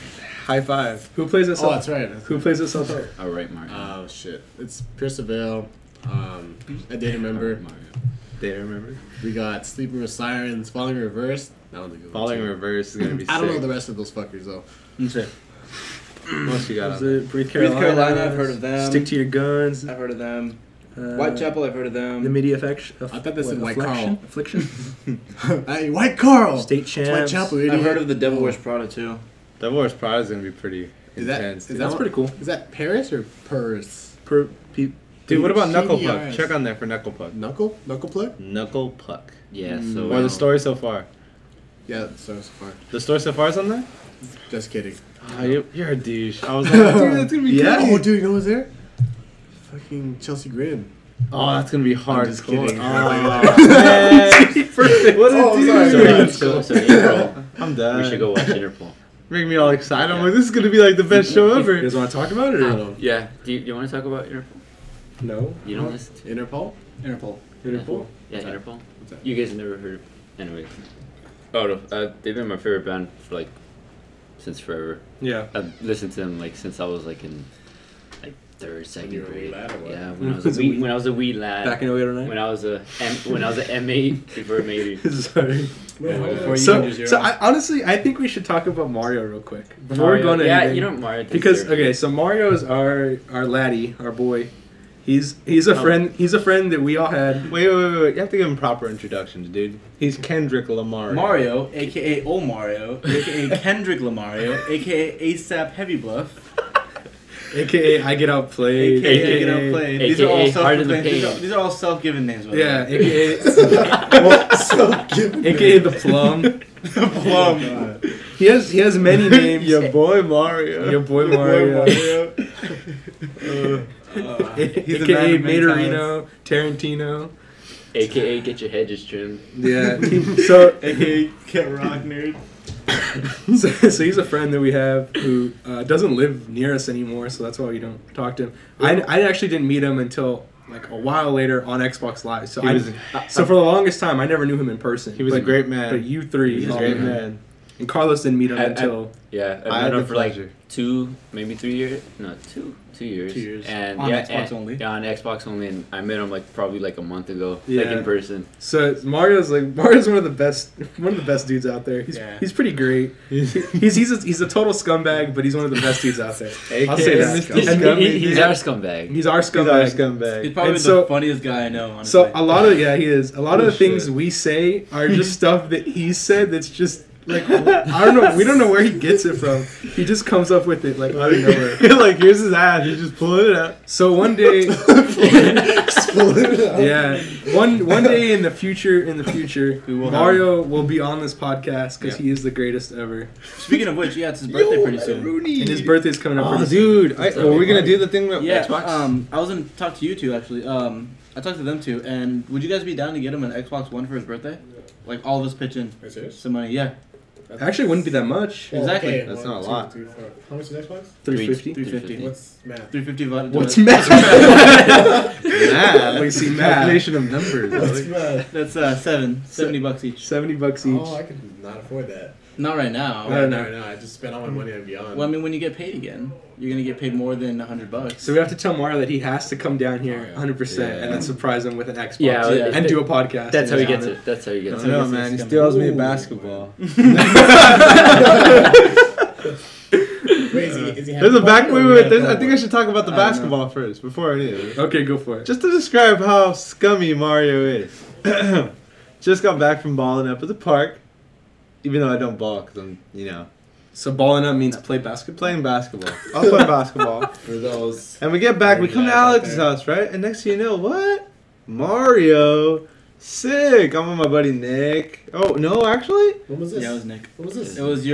high five. Who plays this? Oh, that's right. Who plays this? Self-help? All right, Mario. Oh shit! It's Pierce Vale, a data member. Mario. They remember. We got Sleeping with Sirens, Falling in Reverse. That one's a good one. Falling in too. reverse is gonna be sick. I don't know the rest of those fuckers though. What else you got Is on there? it Breathe Breathe Carolina? Carolina, I've heard of them. Stick to your guns. I've heard of them. Uh, Whitechapel, I've heard of them. The Media Affection. I thought they said White Carl. Affliction. Hey, White Carl. State It's Champs. Whitechapel, idiot. I've heard of the Devil Wears Prada too. Devil Wears Prada is gonna be pretty Is that- intense. is dude. that That's pretty cool. Is that Paris or Purse? Dude, what about Knuckle Puck? CDRs. Check on there for Knuckle Puck. Knuckle plug? Knuckle Puck. Yeah, so. Or the story so far. Yeah, so far. The story so far is on there? Just kidding. Oh, you're a douche. I was like, dude, that's gonna be Yeah. crazy. Oh, dude, you know who's there? Fucking Chelsea Grin. Oh, that's gonna be hard. just as fuck. kidding. Oh, man. Perfect. What a Oh, sorry. dude. So April, I'm done. we should go watch Interpol. Make me all excited. I'm like, this is gonna be like the best show You ever. guys want to talk about it I or don't know. Yeah. Do you want to talk about Interpol? no? You don't listen to Interpol? Interpol. Interpol. Yeah, What's that? Interpol. What's that? You guys have never heard of. Anyways. Oh, no. They've been my favorite band for like since forever. Yeah. I've listened to them like since I was like in like third, second you were a wee grade. lad or what? Yeah, when I was a wee lad. Back in 08 or 09? when I was a M8 before maybe. Sorry. Before you So, use your so own. honestly, I think we should talk about Mario real quick before we're Mario. going to Yeah, anything. you know Mario. Because deserves it. okay, so Mario is our laddie, our boy. He's a friend. He's a friend that we all had. Wait. You have to give him proper introductions, dude. He's Kendrick Lamar. Mario, aka Old Mario, aka Kendrick Lamario, aka ASAP Heavy Bluff, AKA I get outplayed. aka Get Outplayed. These are all AKA Heart of the self-proclaimed. Pain. These are all self-given names. By the Yeah, way. AKA AKA the plum. Plum. He has many names. Your boy Mario. Your boy Mario. He's a man AKA of many Matorino, Tarantino. AKA get your hedges trimmed. Yeah. So aka Get Rock Nerd. so he's a friend that we have who doesn't live near us anymore, so that's why we don't talk to him. I actually didn't meet him until like a while later on Xbox Live. So so for the longest time, I never knew him in person. He was a great man. But you three, He's a oh, great man. man. And Carlos didn't meet him I- until Yeah, I I've had known the him for like pleasure. 2, maybe 3 years. No, 2 years. 2 years. And On yeah, Xbox and- only? Yeah, on Xbox only, and I met him like probably like a month ago, like Yeah. in person. so Mario's one of the best dudes out there. He's pretty great. He's a total scumbag, but he's one of the best dudes out there. I'll say AKA that. Mr. He's, And Scummy. he's our scumbag. He's our He's our scumbag. He's scumbag. probably And so- the funniest guy I know. Honestly. So a lot of he is a lot of the things Shit. we say are just stuff that he said that's just like I don't know. We don't know where he gets it from. He just comes up with it like out of nowhere. Like, here's his ass. He's just pulling it out. So one day, Exploded. yeah, one day in the future, We will Mario will be on this podcast because Yeah. he is the greatest ever, Speaking of which, yeah, it's his birthday pretty soon. and his birthday's coming up. Oh, pretty dude. That's Are we okay. gonna do the thing with Yeah, Xbox? I was gonna talk to you two actually. I talked to them too, and would you guys be down to get him an Xbox One for his birthday? Like all of us pitch in Are you serious? some money. Yeah. Actually, it wouldn't be that much. Exactly. That's not a lot. 2, 3, 4. How much is Xbox? 350. 350. What's math? 350. What's math? Math. We see math. Calculation of numbers. What's math? That's $70 each. $70 each. Oh, I could not afford that. Not right now. I don't know. No, I just spent all my money on Beyond. Well, I mean, when you get paid again, you're gonna get paid more than $100. So we have to tell Mario that he has to come down here Oh, yeah. 100% Yeah. and then surprise him with an Xbox Yeah, and do a podcast. That's how he in gets his it. That's how he gets I it. know, guess man. He it's still owes me Ooh. basketball. Wait, is he There's a back. Wait, or wait. we There's, gotta I think I should talk about the I don't know. basketball first before any of this. honor. Okay, go for it. Just to describe how scummy Mario is. Just got back from balling up at the park, even though I don't ball because I'm, So balling up means play basketball? playing basketball. I'll play basketball. For those. And we get back. We come to Guys out Alex's there. house, right? And next thing you know, what? Mario. Sick. I'm with my buddy Nick. Oh no, actually. When was this? Yeah, it was Nick. What was this? It was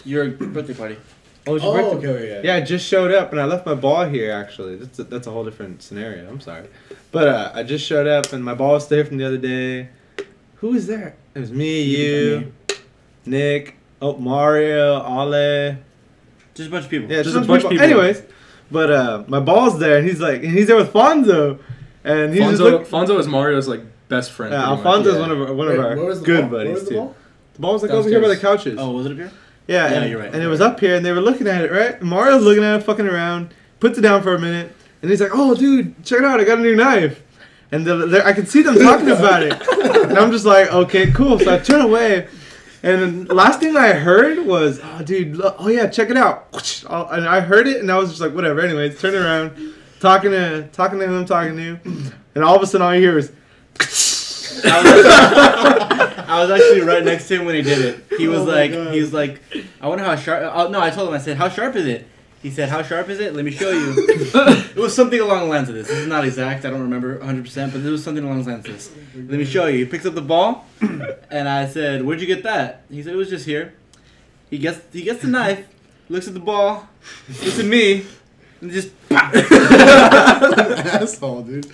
your birthday party. Oh, it's your Oh, birthday. okay, Yeah, I just showed up and I left my ball here. Actually, that's a whole different scenario. I'm sorry, but I just showed up and my ball was there from the other day. Who was there? It was me, you, Nick, Mario, Ale. Just a bunch of people. Yeah, Just just a bunch of people. Anyways, but my ball's there and he's there with Fonzo, and he's just looking. Fonzo is Mario's like best friend. Yeah, pretty much. Alfonso's Yeah. one of Wait, our where was the good ball? Where buddies was the too. ball? The ball was like over here by the Downstairs. couches. Oh, was it up here? Yeah, Yeah, and, you're right. and it was up here, and they were looking at it, right? And Mario's looking at it, fucking around, puts it down for a minute, and he's like, "Oh, dude, check it out! I got a new knife." And I can see them talking about it, and I'm just like, "Okay, cool." So I turn away, and the last thing I heard was, "Oh, dude, look, oh yeah, check it out!" And I heard it, and I was just like, "Whatever." Anyways, turn around, talking to him, talking to you, and all of a sudden, all you hear is. I was actually right next to him when he did it. He was Oh my like, God. he was like, I wonder how sharp. Oh, no, I told him. I said, "How sharp is it?" He said, "How sharp is it? Let me show you." It was something along the lines of this. This is not exact. I don't remember 100%, but it was something along the lines of this. Let me show you. He picks up the ball, and I said, "Where'd you get that?" He said, "It was just here." He gets the knife, looks at the ball, looks at me, and just. Asshole, dude.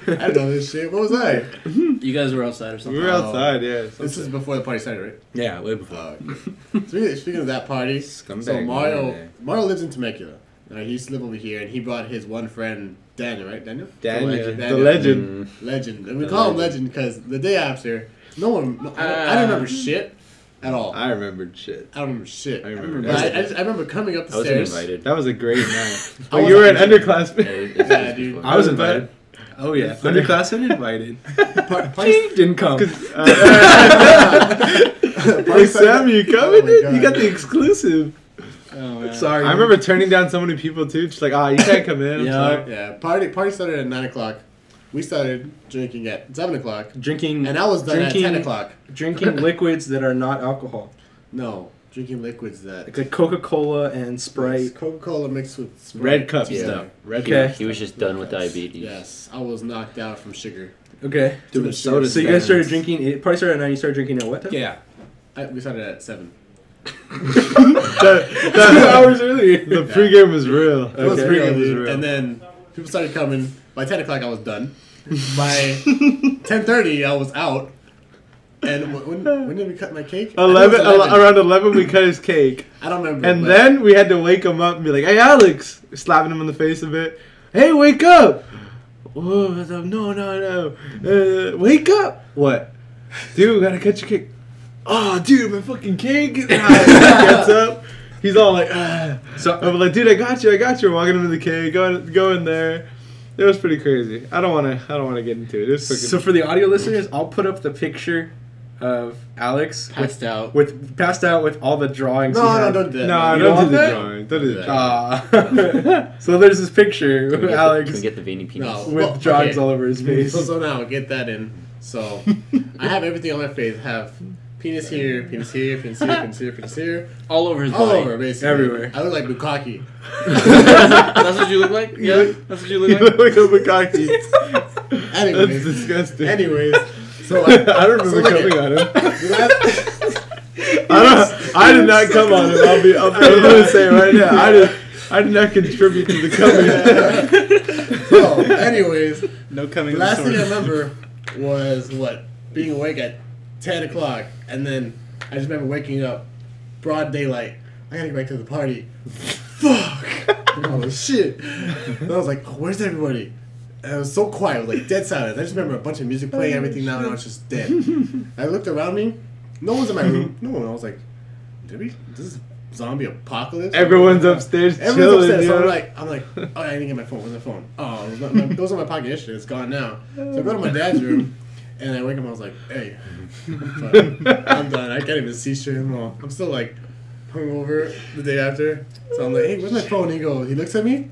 I don't know this shit. What was I? You guys were outside or We something. were outside, yeah. This is before the party started, right? Yeah, way before. Speaking of that party, Scumbag so Mario there. lives in Temecula. He used to live over here, and he brought his one friend Daniel, right? Daniel, Daniel, Legend. the legend. Legend, and we The call him legend. Legend because the day after, I don't remember shit at all. I remembered shit. I don't remember shit. I remember But that. I remember coming up the I wasn't stairs. invited. That was a great night. I Oh, you wasn't were an invited. underclassman. Yeah, dude. I was invited. Oh yeah, underclassmen invited. Party, Didn't come. Hey Sam, you coming? Oh my dude? God. You got the exclusive. Oh, man. Sorry. I remember turning down so many people too. Just like, you can't come in. I'm Yeah. sorry. Yeah, party started at 9 o'clock. We started drinking at 7 o'clock, drinking and I was done at 10 o'clock. Drinking liquids that are not alcohol, No, drinking liquids that like Coca-Cola and Sprite. Coca-Cola mixed with Sprite. Red cup Yeah. stuff. Red Okay. cup. He was just done with diabetes. Yes, I was knocked out from sugar. Okay. Doing So soda So you guys started stands. drinking. It probably started at 9. You started drinking at what time? Yeah, we started at 7. That- 2 hours earlier. The pregame was real. It was Okay. real, It was dude. real. And then people started coming. By 10 o'clock, I was done. By 10:30, I was out. And when did we cut my cake? I think it was 11. Around 11, we cut his cake. I don't remember. And but- then we had to wake him up and be like, "Hey, Alex!" Slapping him in the face a bit. "Hey, wake up!" Whoa, no. Wake up! What? Dude, we gotta cut your cake. Oh, dude, my fucking cake! He gets up. He's all like, ah. So I'm like, dude, I got you. Walking him to the cake, go in there. It was pretty crazy. I don't wanna get into it. It was fucking. So for the audio listeners, I'll put up the picture of Alex Passed out. passed out with all the drawings. he No, had. don't do that. no, man. You don't don't do the want that? drawing. Don't do the Yeah. drawing. So there's this picture Can of we get Alex can we get the veiny penis? No. with Well, drawings okay. all over his face. So now get that in. So I have everything on my face. I have penis here, penis here, penis here, penis here, penis here, All over his all body. over basically. Everywhere. I look like Bukaki. That's what you look like? Yeah? That's what you You look look like? like a macaque. That's Anyways, disgusting. anyways. So I don't remember look coming at- on him. You I did not come on him. I'm gonna say it right now. I did not contribute to the coming. So, anyways, No coming the last of thing I the sword. remember was being awake at 10 o'clock, and then I just remember waking up broad daylight. I gotta get back to the party. Fuck! Oh shit! And I was like, oh, where's everybody? And it was so quiet. It was like dead silence. I just remember a bunch of music playing, everything now, and I was just dead. I looked around me. No one's in my room. No one. I was like, this is zombie apocalypse? Everyone's upstairs Everyone's chilling. upstairs. So Yeah. I'm like, oh, I didn't get my phone. Where's my phone? Oh, it was in my pocket yesterday. It's gone now. So I go to my dad's room, and I wake up. I was like, hey, I'm done. I can't even see straight anymore. I'm still like hungover the day after. So I'm like, hey, where's my phone? He looks at me.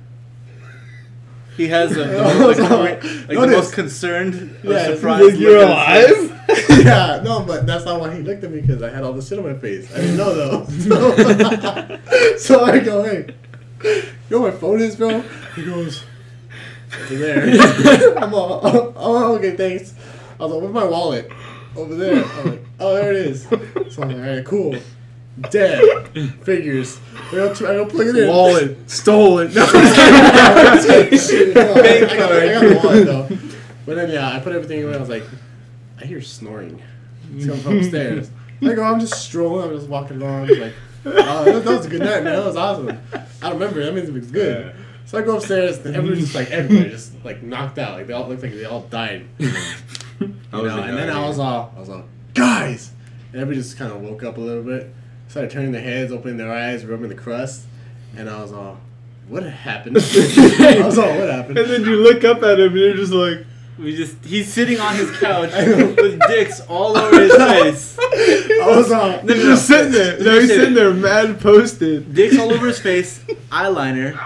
He has the most concerned, surprised. Like, you're alive? Yeah, no, but that's not why he looked at me, because I had all the shit on my face. I didn't know though. So I go, hey, you know where my phone is, bro? He goes, over there. I'm all, oh, okay, thanks. I was like, where's my wallet? Over there. I'm like, oh, there it is. So I'm like, all right, cool. Dead. Figures. I go plug it in. Wallet stolen. No. I got the wallet though. But then yeah, I put everything away. I was like, I hear snoring. It's coming from upstairs. I go, I'm just strolling. I'm just walking along. Like, oh, that was a good night, man. That was awesome. I don't remember. That means it was good. Yeah. So I go upstairs. And everybody's just like everybody just like knocked out. Like they all looked like they all died. You know. And then I was all, guys. And everybody just kind of woke up a little bit. Started turning their heads, opening their eyes, rubbing the crust, and I was all, what happened? I was all, what happened? And then you look up at him and you're just like, He's sitting on his couch with dicks all over his face. I was all, he's just sitting there. No, he's sitting there mad posted. Dicks all over his face, eyeliner.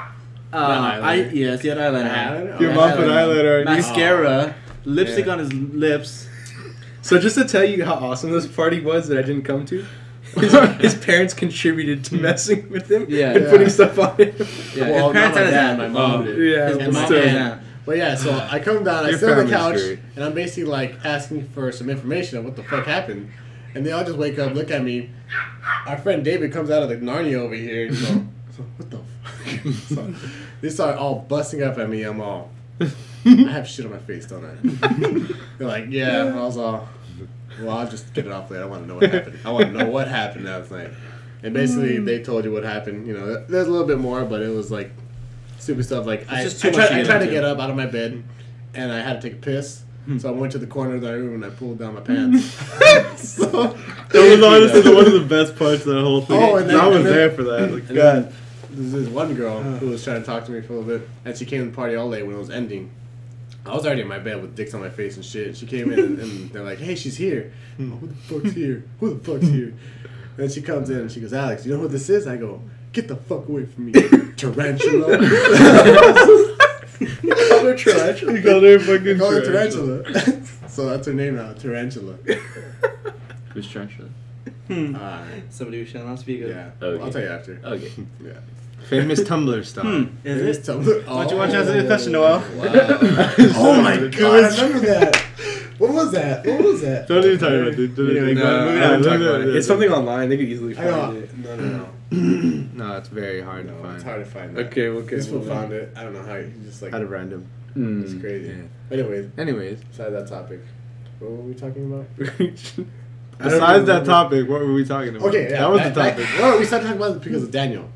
eyeliner? Yes, he had eyeliner. Eyeliner? Your mom put eyeliner on you. Mascara, lipstick Yeah. on his lips. So just to tell you how awesome this party was that I didn't come to, his parents contributed to messing with him Yeah. and putting stuff on him. Yeah, Well, his parents not my and his dad, aunt. my mom did. Yeah, And but my still. aunt. But yeah, so I come down, I Your sit on the family's couch, great. and I'm basically like asking for some information of what the fuck happened. And they all just wake up, look at me. Our friend David comes out of the Narnia over here and so what the fuck? So they start all busting up at me. I'm all, I have shit on my face, don't I? They're like, yeah. And I was all, well, I'll just get it off later. I want to know what happened. I want to know what happened last night. And basically, they told you what happened. You know, there's a little bit more, but it was like stupid stuff. Like I just too much tried to to get into. get up out of my bed, and I had to take a piss. So I went to the corner of the room and I pulled down my pants. So That was honestly one of the best parts of that whole thing. Oh, and then- I was and then- there for that. Like, and God. then there's this one girl who was trying to talk to me for a little bit, and she came to the party all late when it was ending. I was already in my bed with dicks on my face and shit. She came in and they're like, "Hey, she's here." Oh, who the fuck's here? Who the fuck's here? And she comes in and she goes, "Alex, you know who this is?" I go, "Get the fuck away from me, tarantula." You called her tarantula? You called her fucking I call her tarantula. tarantula. So that's her name now, tarantula. Who's tarantula? Alright. Somebody who shall not speak of. Yeah. Okay. I'll tell you after. Okay. Yeah. Famous Tumblr star. Is It's it? Tumblr. Why don't you want to answer the question, Noel? Wow. Oh my god, I remember that. What was that? What was that? Don't even talk about it, dude. Don't Anyway, even go on, moving on. Talk about it. It's something online. They could easily I know. find it. No. No, it's very hard to No, find. it's hard to find that. Okay. This fool well, found it. I don't know how he just like. Out of random. It's crazy. Yeah. Anyways, Anyways, besides that topic, what were we talking about? besides that topic, what were we talking about? Okay, yeah, that was the topic. Well, we started talking about it because of Daniel.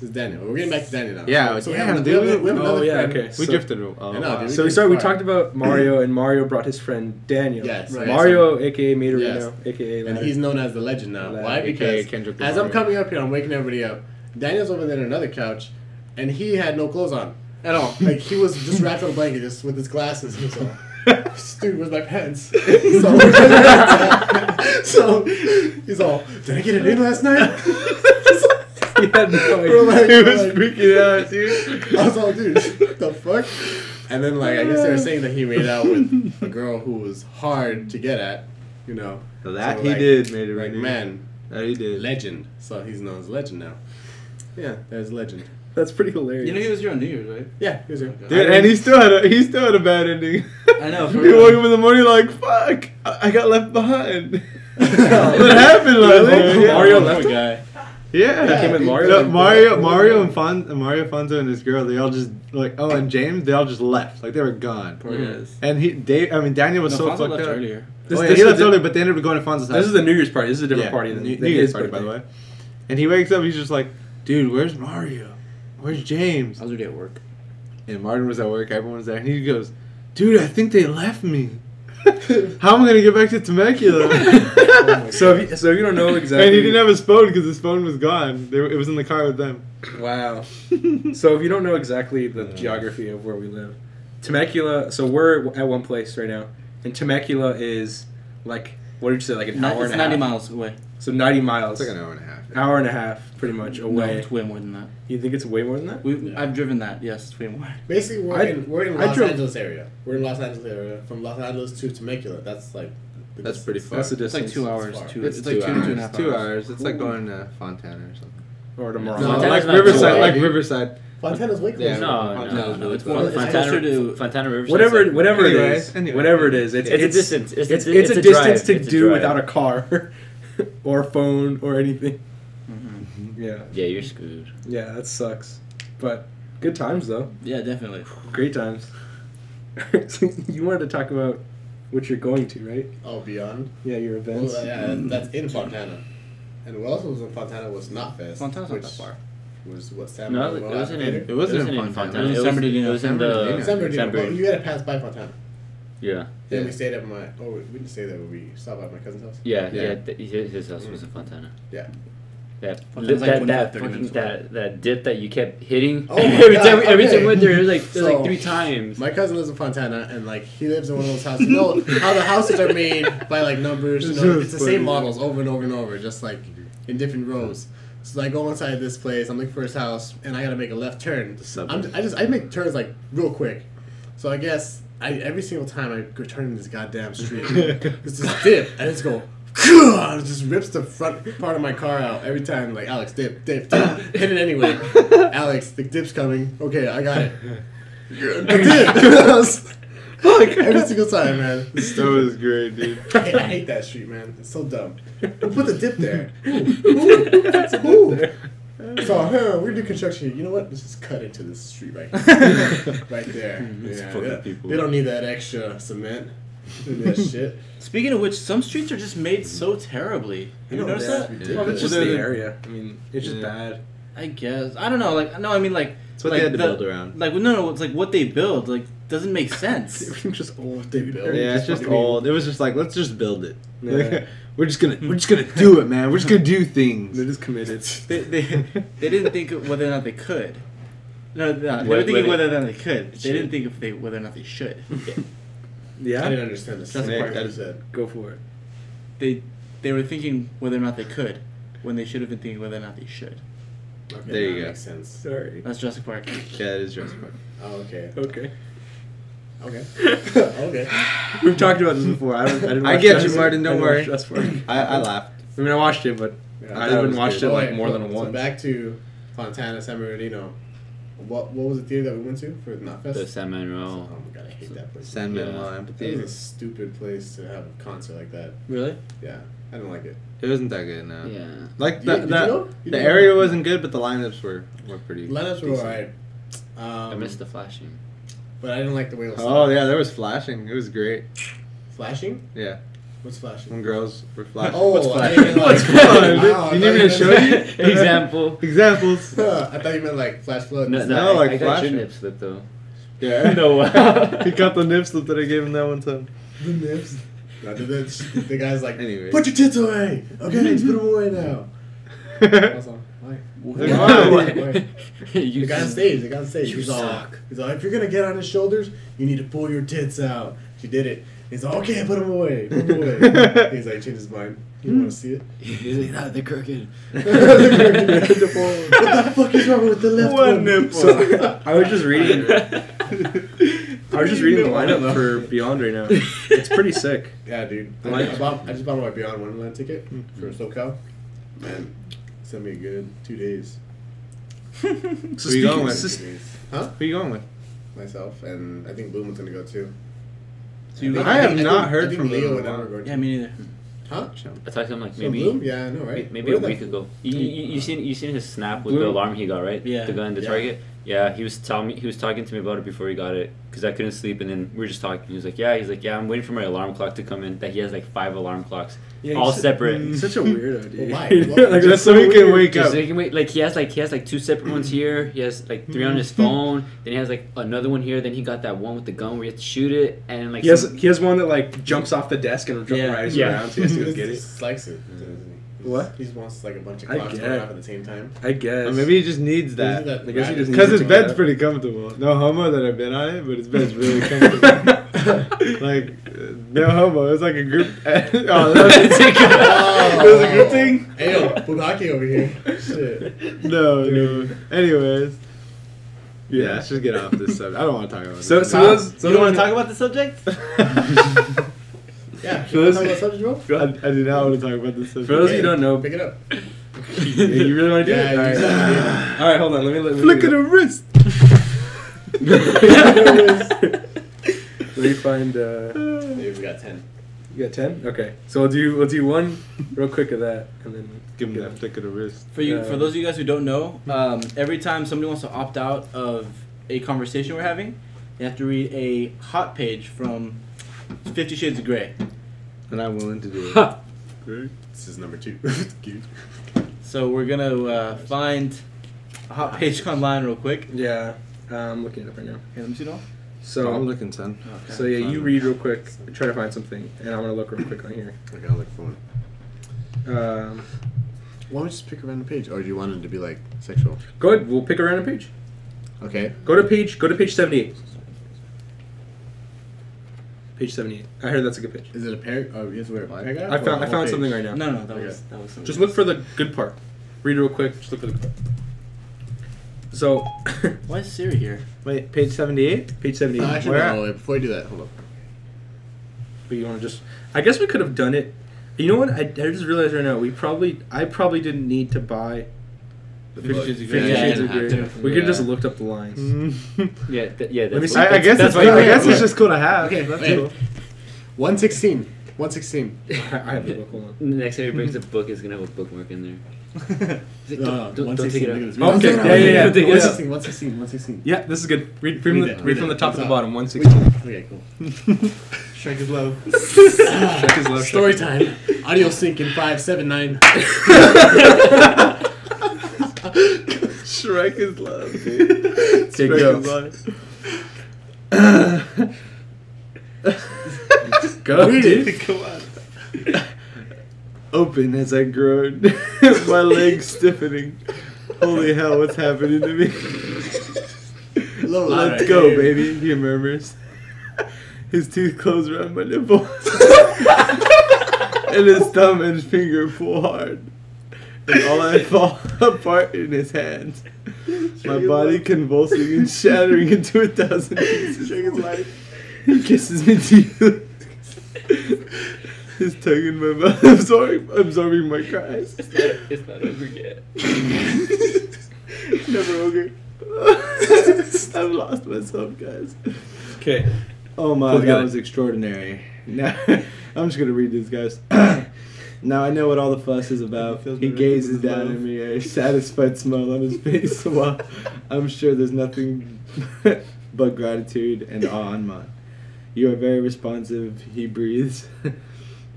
It's Daniel. We're getting back to Daniel now. Yeah, so yeah, we have, dude. we have another Oh, yeah, friend. okay. We So- drifted. I know, dude. So we talked about Mario, and Mario brought his friend Daniel. Yes, Right. yes. Mario, aka Materino, Yes. aka And Ladder. he's known as the legend now. Ladder, Why? aka Because Kendrick as Lamar. I'm coming up here, I'm waking everybody up. Daniel's over there on another couch, and he had no clothes on at all. Like he was just wrapped in a blanket, just with his glasses. He was all, "Dude, where's my pants?" So he's all, "Did I get it in last night?" He had no We're idea. like- He we're was like- freaking out, dude. I was all, "Dude, what the fuck?" And then like I guess they were saying that he made out with a girl who was hard to get at, you know. That So, he like- did, made it Like right. man, That he did. legend. So he's known as legend now. Yeah, there's legend. That's pretty hilarious. You know he was here on New Year's, right? Yeah, he was here. Dude, and he still had a bad ending. I know. For He real. woke up in the morning like, fuck, I got left behind. What happened, Lily? Mario Poor left him? guy. Yeah. He came with Mario? No, Mario and Fonzo and his girl, they all just like, oh, and James, they all just left, like they were gone. Poor guys. And Daniel was No, so Fonzo fucked left up. earlier. Oh, yeah, this he is left the- earlier, but they ended up going to Fonzo's house. This is the New Year's party. This is a different Yeah, party than New than Year's his party, by birthday. the way. And he wakes up, he's just like, dude, where's Mario? Where's James? I was already at work. And Martin was at work, everyone was there, and he goes, dude, I think they left me. How am I gonna get back to Temecula? So if you don't know exactly, And he didn't have his phone because his phone was gone. It was in the car with them. Wow. So if you don't know exactly the geography of where we live, Temecula. So we're at one place right now, and Temecula is like, what did you say, like an hour and a half? 90 miles away. So 90 miles. It's like an hour and a half. Hour and a half, pretty much No, away. it's way more than that. You think it's way more than that? I've driven that. Yes, it's way more. Basically, we're in I Los drove- Angeles area. We're in Los Angeles area. From Los Angeles to Temecula, that's like. That's pretty far. That's the It's like distance. 2 hours. far. Two, It's it's like 2.5 2 hours. hours. It's like going to Fontana or something. Or tomorrow. No, like Fontana's not Riverside. too Like far. Riverside. Fontana's way closer. Yeah. No, it's Well, it's closer to- Fontana River. Whatever it Anyways, is, whatever it is, it's It's a distance. It's It's a a drive. distance to It's a do drive. without a car, or phone, or anything. Mm-hmm. Yeah, Yeah, you're screwed. yeah, that sucks. But good times though, Yeah, definitely. great times. So you wanted to talk about what you're going to, right? Oh, Beyond. Yeah, your events. Well, yeah, that's in Fontana. And what else was in Fontana was Not Fest. Fontana's not which that far. Was what Sam? No, it wasn't in. It wasn't in Fontana. It was in San Bernardino. It was in San the Bernardino. San Bernardino. San Well, Bernardino. you had to pass by Fontana. Yeah, Then Yeah. we stayed at my. Oh, we didn't stay there. But we stopped at my cousin's house. yeah, Yeah. his house was in Fontana. Yeah. That Fontana's like 25, that 30 fucking minutes away. that dip that you kept hitting Oh my every God, time every okay. time we went there. It was like So, 3 times. My cousin lives in Fontana, and like he lives in one of those houses. You know how the houses are made by like numbers. You know, it's the same models over and over and over, just like in different rows. So I go inside this place. I'm looking for his house, and I gotta make a left turn. I make turns like real quick. So I guess every single time I go turn in this goddamn street, it's this dip. I just go. It just rips the front part of my car out every time. Like, Alex, dip. Hit it anyway. Alex, the dip's coming. Okay, I got it. I did. Fuck, every single time, man. That was great, dude. I hate that street, man. It's so dumb. Who put the dip there? Who? So, we're doing construction here. You know what? Let's just cut into this street right here. Right there. Yeah, fucking people. they don't need that extra cement. They don't need that shit. Speaking of which, some streets are just made so terribly. Have you noticed that? Well, it's just Well, the they're- area. I mean, it's just Yeah. bad. I guess. I don't know. Like, no, I mean, like. It's what like they had to the- build around. Like, no, it's like what they build. Like, doesn't make sense. Everything's just old, They dude. build. Yeah, it's just fucking- old. It was just like, let's just build it. Yeah. Like, we're just gonna do it, man. We're just gonna do things. They're just committed. They didn't think of whether or not they could. No, they were Whether- thinking whether or not they could. They didn't think if whether or not they should. Yeah, I didn't understand this. That's That's the part part you said. go for it. They were thinking whether or not they could, when they should have been thinking whether or not they should. Okay, There you that go. makes sense. Sorry. That's Jurassic Park. Yeah, it is Jurassic Park. Oh, okay. Okay. Okay. Okay. We've talked about this before. I didn't. I watch get you, Jurassic- Martin, don't I didn't worry. watch Jurassic Park. I laughed. I mean, I watched it, but Yeah, I thought it haven't was watched good. it like Okay, more than so once. back to Fontana, San Bernardino. What was the theater that we went to for Not Fest? The San Manuel. Oh my god, I hate that place. Sandman Yeah. Law That Amphitheater. was a stupid place to have a concert like that. Really? Yeah, I don't like it. It wasn't that good, no. Yeah. Like Did you know? You the didn't area know? wasn't good, but the lineups were pretty. Lineups were decent. alright. I missed the flashing. But I didn't like the way it was. Oh yeah, there was flashing. It was great. Flashing? Yeah, What's flashing? when girls were flashing. Oh, What's I flashing? didn't like- Wow, I You need thought me to show you? Example. Examples. I thought you meant like flash flood. No, No, like I got your flashing. nip slip though. Yeah. No. Wow. He got the nip slip that I gave him that one time. The nips. No, the guy's like, Anyway. put your tits away. Okay, just put them away now. I was like, why? Like, Why? why? Why? You The guy on stage. The guy on stage. You He's suck. He's like, if you're gonna get on his shoulders, you need to pull your tits out. She did it. He's like, okay, put them away. Put them away. He's like, changed his mind. You want to see it? He's like, nah, they're crooked. What the fuck is wrong with the left one? So I was just reading. I was just reading the lineup for Beyond right now. It's pretty sick. Yeah, dude. Like- I just bought my Beyond Wonderland ticket for SoCal. Man, sent me a good 2 days. So Who you speaking, going with? sis- Huh? Who you going with? Myself, and I think Bloom was gonna go too. So you I have think- not think- heard I think from Leo Bloom and in a Emma while. are going Yeah, too. me neither. Huh? I talked to him like So maybe Bloom? Yeah, I know, right? maybe Where a the- week ago. You seen his snap with Bloom? the alarm he got, right? Yeah. The gun, the Yeah. target. Yeah, he was talking to me about it before he got it because I couldn't sleep, and then we were just talking. He was like, yeah, I'm waiting for my alarm clock to come in. That he has like 5 alarm clocks, all separate. He's such a weirdo, dude. Why? Like, Just so he can wake Just up. so he can wait. Like he has like 2 separate ones here. He has like 3 on his phone. Then he has like another one here. Then he got that one with the gun where you have to shoot it, and like He has one that like jumps off the desk and rides Yeah. around, so he has to go He get it. just likes it. What? He just wants like a bunch of I clocks get going it. off at the same time. I guess. Or maybe he just needs that. I guess he just Because needs his to get bed's up. pretty comfortable. No homo that I've been on it, but his bed's really comfortable. Like, no homo. It was like a group. Oh, that was it was a group thing? Hey yo, Bugaki over here. Shit. No. Anyways. Yeah, let's just get off this subject. I don't want to talk about So this. those. You don't want to talk about the subject? Yeah. For You want those- to talk about subject, bro? I do not want to talk about this For subject. those of you who don't know, Pick it up. you really want to do Yeah, it? All right. you All right, hold on. Let me Flick of the wrist. Let me find. Maybe we got 10. You got 10? Okay. So we'll do one real quick of that, and then Give him that flick of the wrist. For those of you guys who don't know, every time somebody wants to opt out of a conversation we're having, you have to read a hot page from 50 Shades of Grey. And I'm willing to do it. Ha! This is number 2. Cute. So we're gonna find a hot page online real quick. Yeah, I'm looking it up right now. Okay, let me see it all. So I'm looking, son. Okay. So yeah, you read real quick. Try to find something, and I'm gonna look real quick on here. Okay, I'll look for one. Um, Why don't we just pick a random page? Or do you want it to be like sexual? go ahead. We'll pick a random page. Okay. Go to page 78. Page 78. I heard that's a good page. Is it a paragraph? Oh, yes, where? Paragraph? I or found a whole something page? right now. No, that Okay. was something. Just look for the good part. Read it real quick. Just look for the good part. So, Why is Siri here? Wait, page 78? page 78. Actually, Where no, wait, before you do that, hold up. But you want to just? I guess we could have done it. You know what? I just realized right now. I probably didn't need to buy 50 Shades of 50 Grey. Shades you of didn't Grey. have to. We could just Yeah. looked up the lines. Yeah, Let me that's see. what- I guess that's it's what I you guess have. it's just cool to have. Okay, That's wait. cool. 116. 116. I have the book. Hold on. Next time he brings a book, he's gonna have a bookmark in there. He's like, don't take it out. Oh, okay. No, Yeah, yeah, yeah. Take it out. 116. 116. Yeah, this is good. Read from Read the it. top to the It's bottom. up. 116. Okay, cool. Shrek is love. Check his love. Story time. Audio sync in 5, 7, 9. Shrek is love, dude. Okay, Shrek go. is love. Go, Read dude. it. Come on. Open as I groan, my legs stiffening. Holy hell, what's happening to me? A little louder. Let's go, baby, he murmurs. His teeth close around my nipple. And his thumb and finger pull hard. And all I fall apart in his hands. My body convulsing and shattering into 1,000 pieces. He kisses me deeply. His tongue in my mouth absorbing my cries. It's not over yet. Never over. I've lost myself, guys. Okay. Oh my, Pull that together. was extraordinary. Now, I'm just gonna read this, guys. Now I know what all the fuss is about. He gazes down at me, a satisfied smile on his face. While I'm sure there's nothing but gratitude and awe on mine. You are very responsive, he breathes.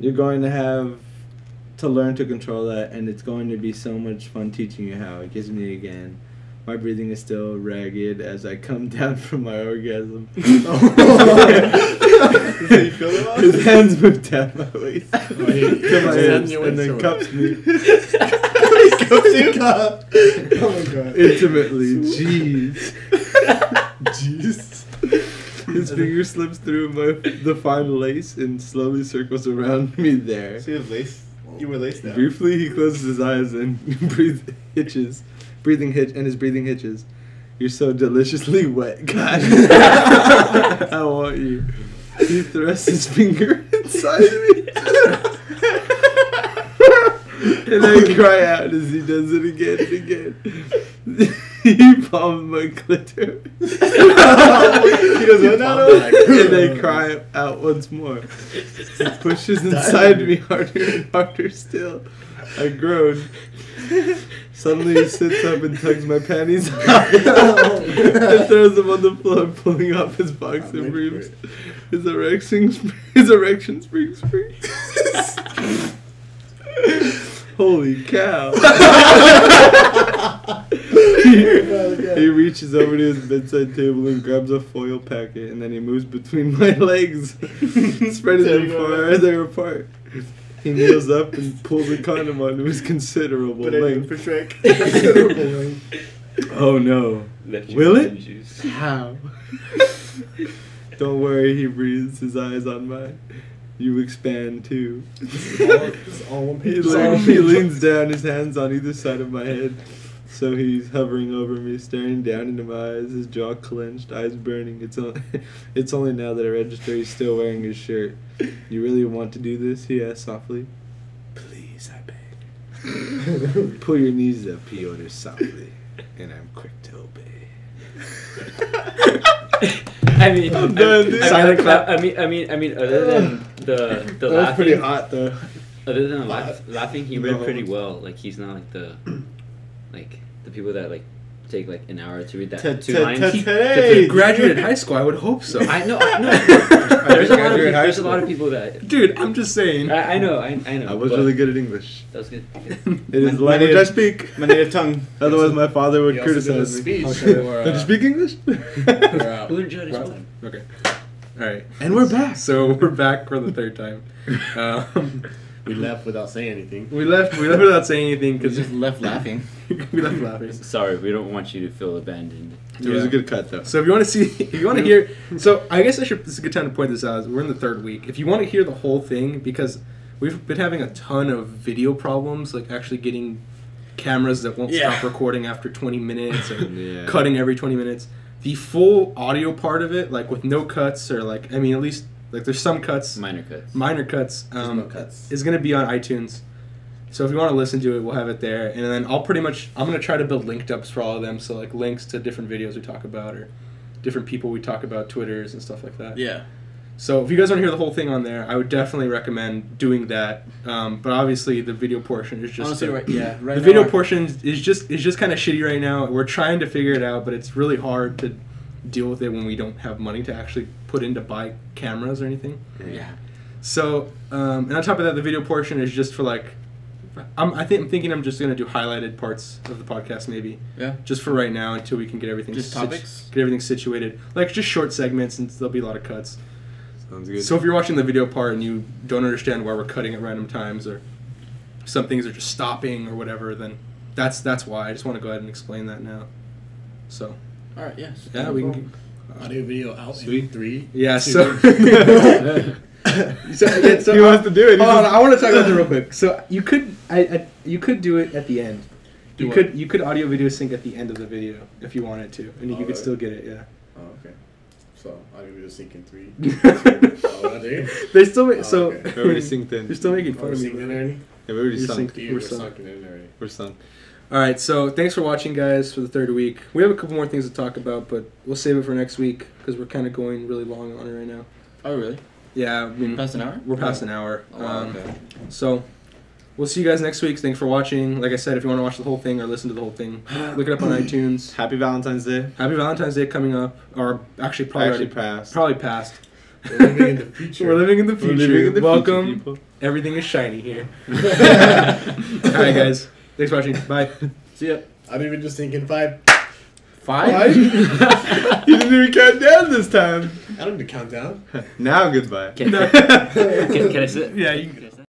You're going to have to learn to control that, and it's going to be so much fun teaching you how. It gives me again. My breathing is still ragged as I come down from my orgasm. His hands move down my waist to my hips and then cups me Oh my god. intimately. Jeez. Jeez. His finger slips through the fine lace and slowly circles around me there. So you have lace? You were laced now. Briefly, he closes his eyes and breathing hitches. You're so deliciously wet, God. I want you. He thrusts his finger inside me. And I cry out as he does it again and again. He palms my clitoris. He goes, what now? And I cry out once more. He pushes inside me harder and harder still. I groan. Suddenly he sits up and tugs my panties out and throws them on the floor, pulling off his boxer briefs. His erection springs free. Holy cow. He reaches over to his bedside table and grabs a foil packet, and then he moves between my legs, spreading them farther apart. He kneels up and pulls a condom onto his considerable length. For Shrek. Oh no. Will it? How? Don't worry, he breathes, his eyes on mine. You expand too. He leans down, his hands on either side of my head. So he's hovering over me, staring down into my eyes, his jaw clenched, eyes burning. It's only now that I register he's still wearing his shirt. You really want to do this? He asked softly. Please, I beg. Pull your knees up, he orders softly, and I'm quick to obey. I mean, I'm done, dude. silent clap. I mean, other than the That was laughing, pretty hot though. other than laughing, he read No. pretty well. Like he's not like the people that like take like an hour to read that two lines. He graduated high school. I would hope so. I know. There's a lot of people that. Dude, I'm just saying. I know. I was but really good at English. That was good. It is the language I speak. My native tongue. Otherwise, my father would You also did a criticize me. speech. Don't you speak English? Who enjoyed his time? Okay. All right. And we're back. So we're back for the third time. We left without saying anything. We left without saying anything We because just left laughing. we left laughing. Sorry, we don't want you to feel abandoned. It was a good cut though. So if you want to see, if you want to hear, so I guess this is a good time to point this out. We're in the third week. If you want to hear the whole thing, because we've been having a ton of video problems, like actually getting cameras that won't stop recording after 20 minutes and cutting every 20 minutes. The full audio part of it, like with no cuts or like, I mean, at least like there's some cuts, Minor cuts. No cuts. is going to be on iTunes. So if you want to listen to it, we'll have it there. And then I'm going to try to build linked ups for all of them. So like links to different videos we talk about or different people we talk about, Twitters and stuff like that. Yeah. So if you guys want to hear the whole thing on there, I would definitely recommend doing that. But obviously the video portion is just Honestly, right the now video portion is just kind of shitty right now. We're trying to figure it out, but it's really hard to deal with it when we don't have money to actually put in to buy cameras or anything. Yeah. So and on top of that, the video portion is just for like. I'm thinking I'm just gonna do highlighted parts of the podcast maybe. Yeah. Just for right now until we can get everything Just topics? get everything situated. Like just short segments and there'll be a lot of cuts. Sounds good. So if you're watching the video part and you don't understand why we're cutting at random times or some things are just stopping or whatever, then that's why. I just want to go ahead and explain that now. So All right. Yes. yeah, we can. Audio video out Sweet. in 3. Yeah. 2. So. He wants to do it. Hold on, I want to talk about that real quick. So you could, you could do it at the end. Do You could audio video sync at the end of the video if you wanted to, and you could really? still get it. Yeah. Oh, okay. So audio video sync in 3. Oh, dude. They still make, Oh, so okay. We already synced in. you're still making Oh, fun we're of me. synced in bro. already? Yeah, we already You're sunk. synced. We're We're sunk. sunken in already. We're sunk. All right, so thanks for watching, guys, for the third week. We have a couple more things to talk about, but we'll save it for next week because we're kind of going really long on it right now. Oh, really? Yeah, I mean, Past an hour? we're past an hour. Oh, wow, okay. So we'll see you guys next week. Thanks for watching. Like I said, if you want to watch the whole thing or listen to the whole thing, look it up on iTunes. Happy Valentine's Day. Happy Valentine's Day coming up, or actually probably passed. probably past. We're living in the future. We're living in the future. living in the Welcome. future, people. Everything is shiny here. All right, guys. Thanks for watching. Bye. See ya. Audio video sync in 5. 5? You didn't even count down this time. I don't need to count down. Now goodbye. Can I sit? Yeah, you can.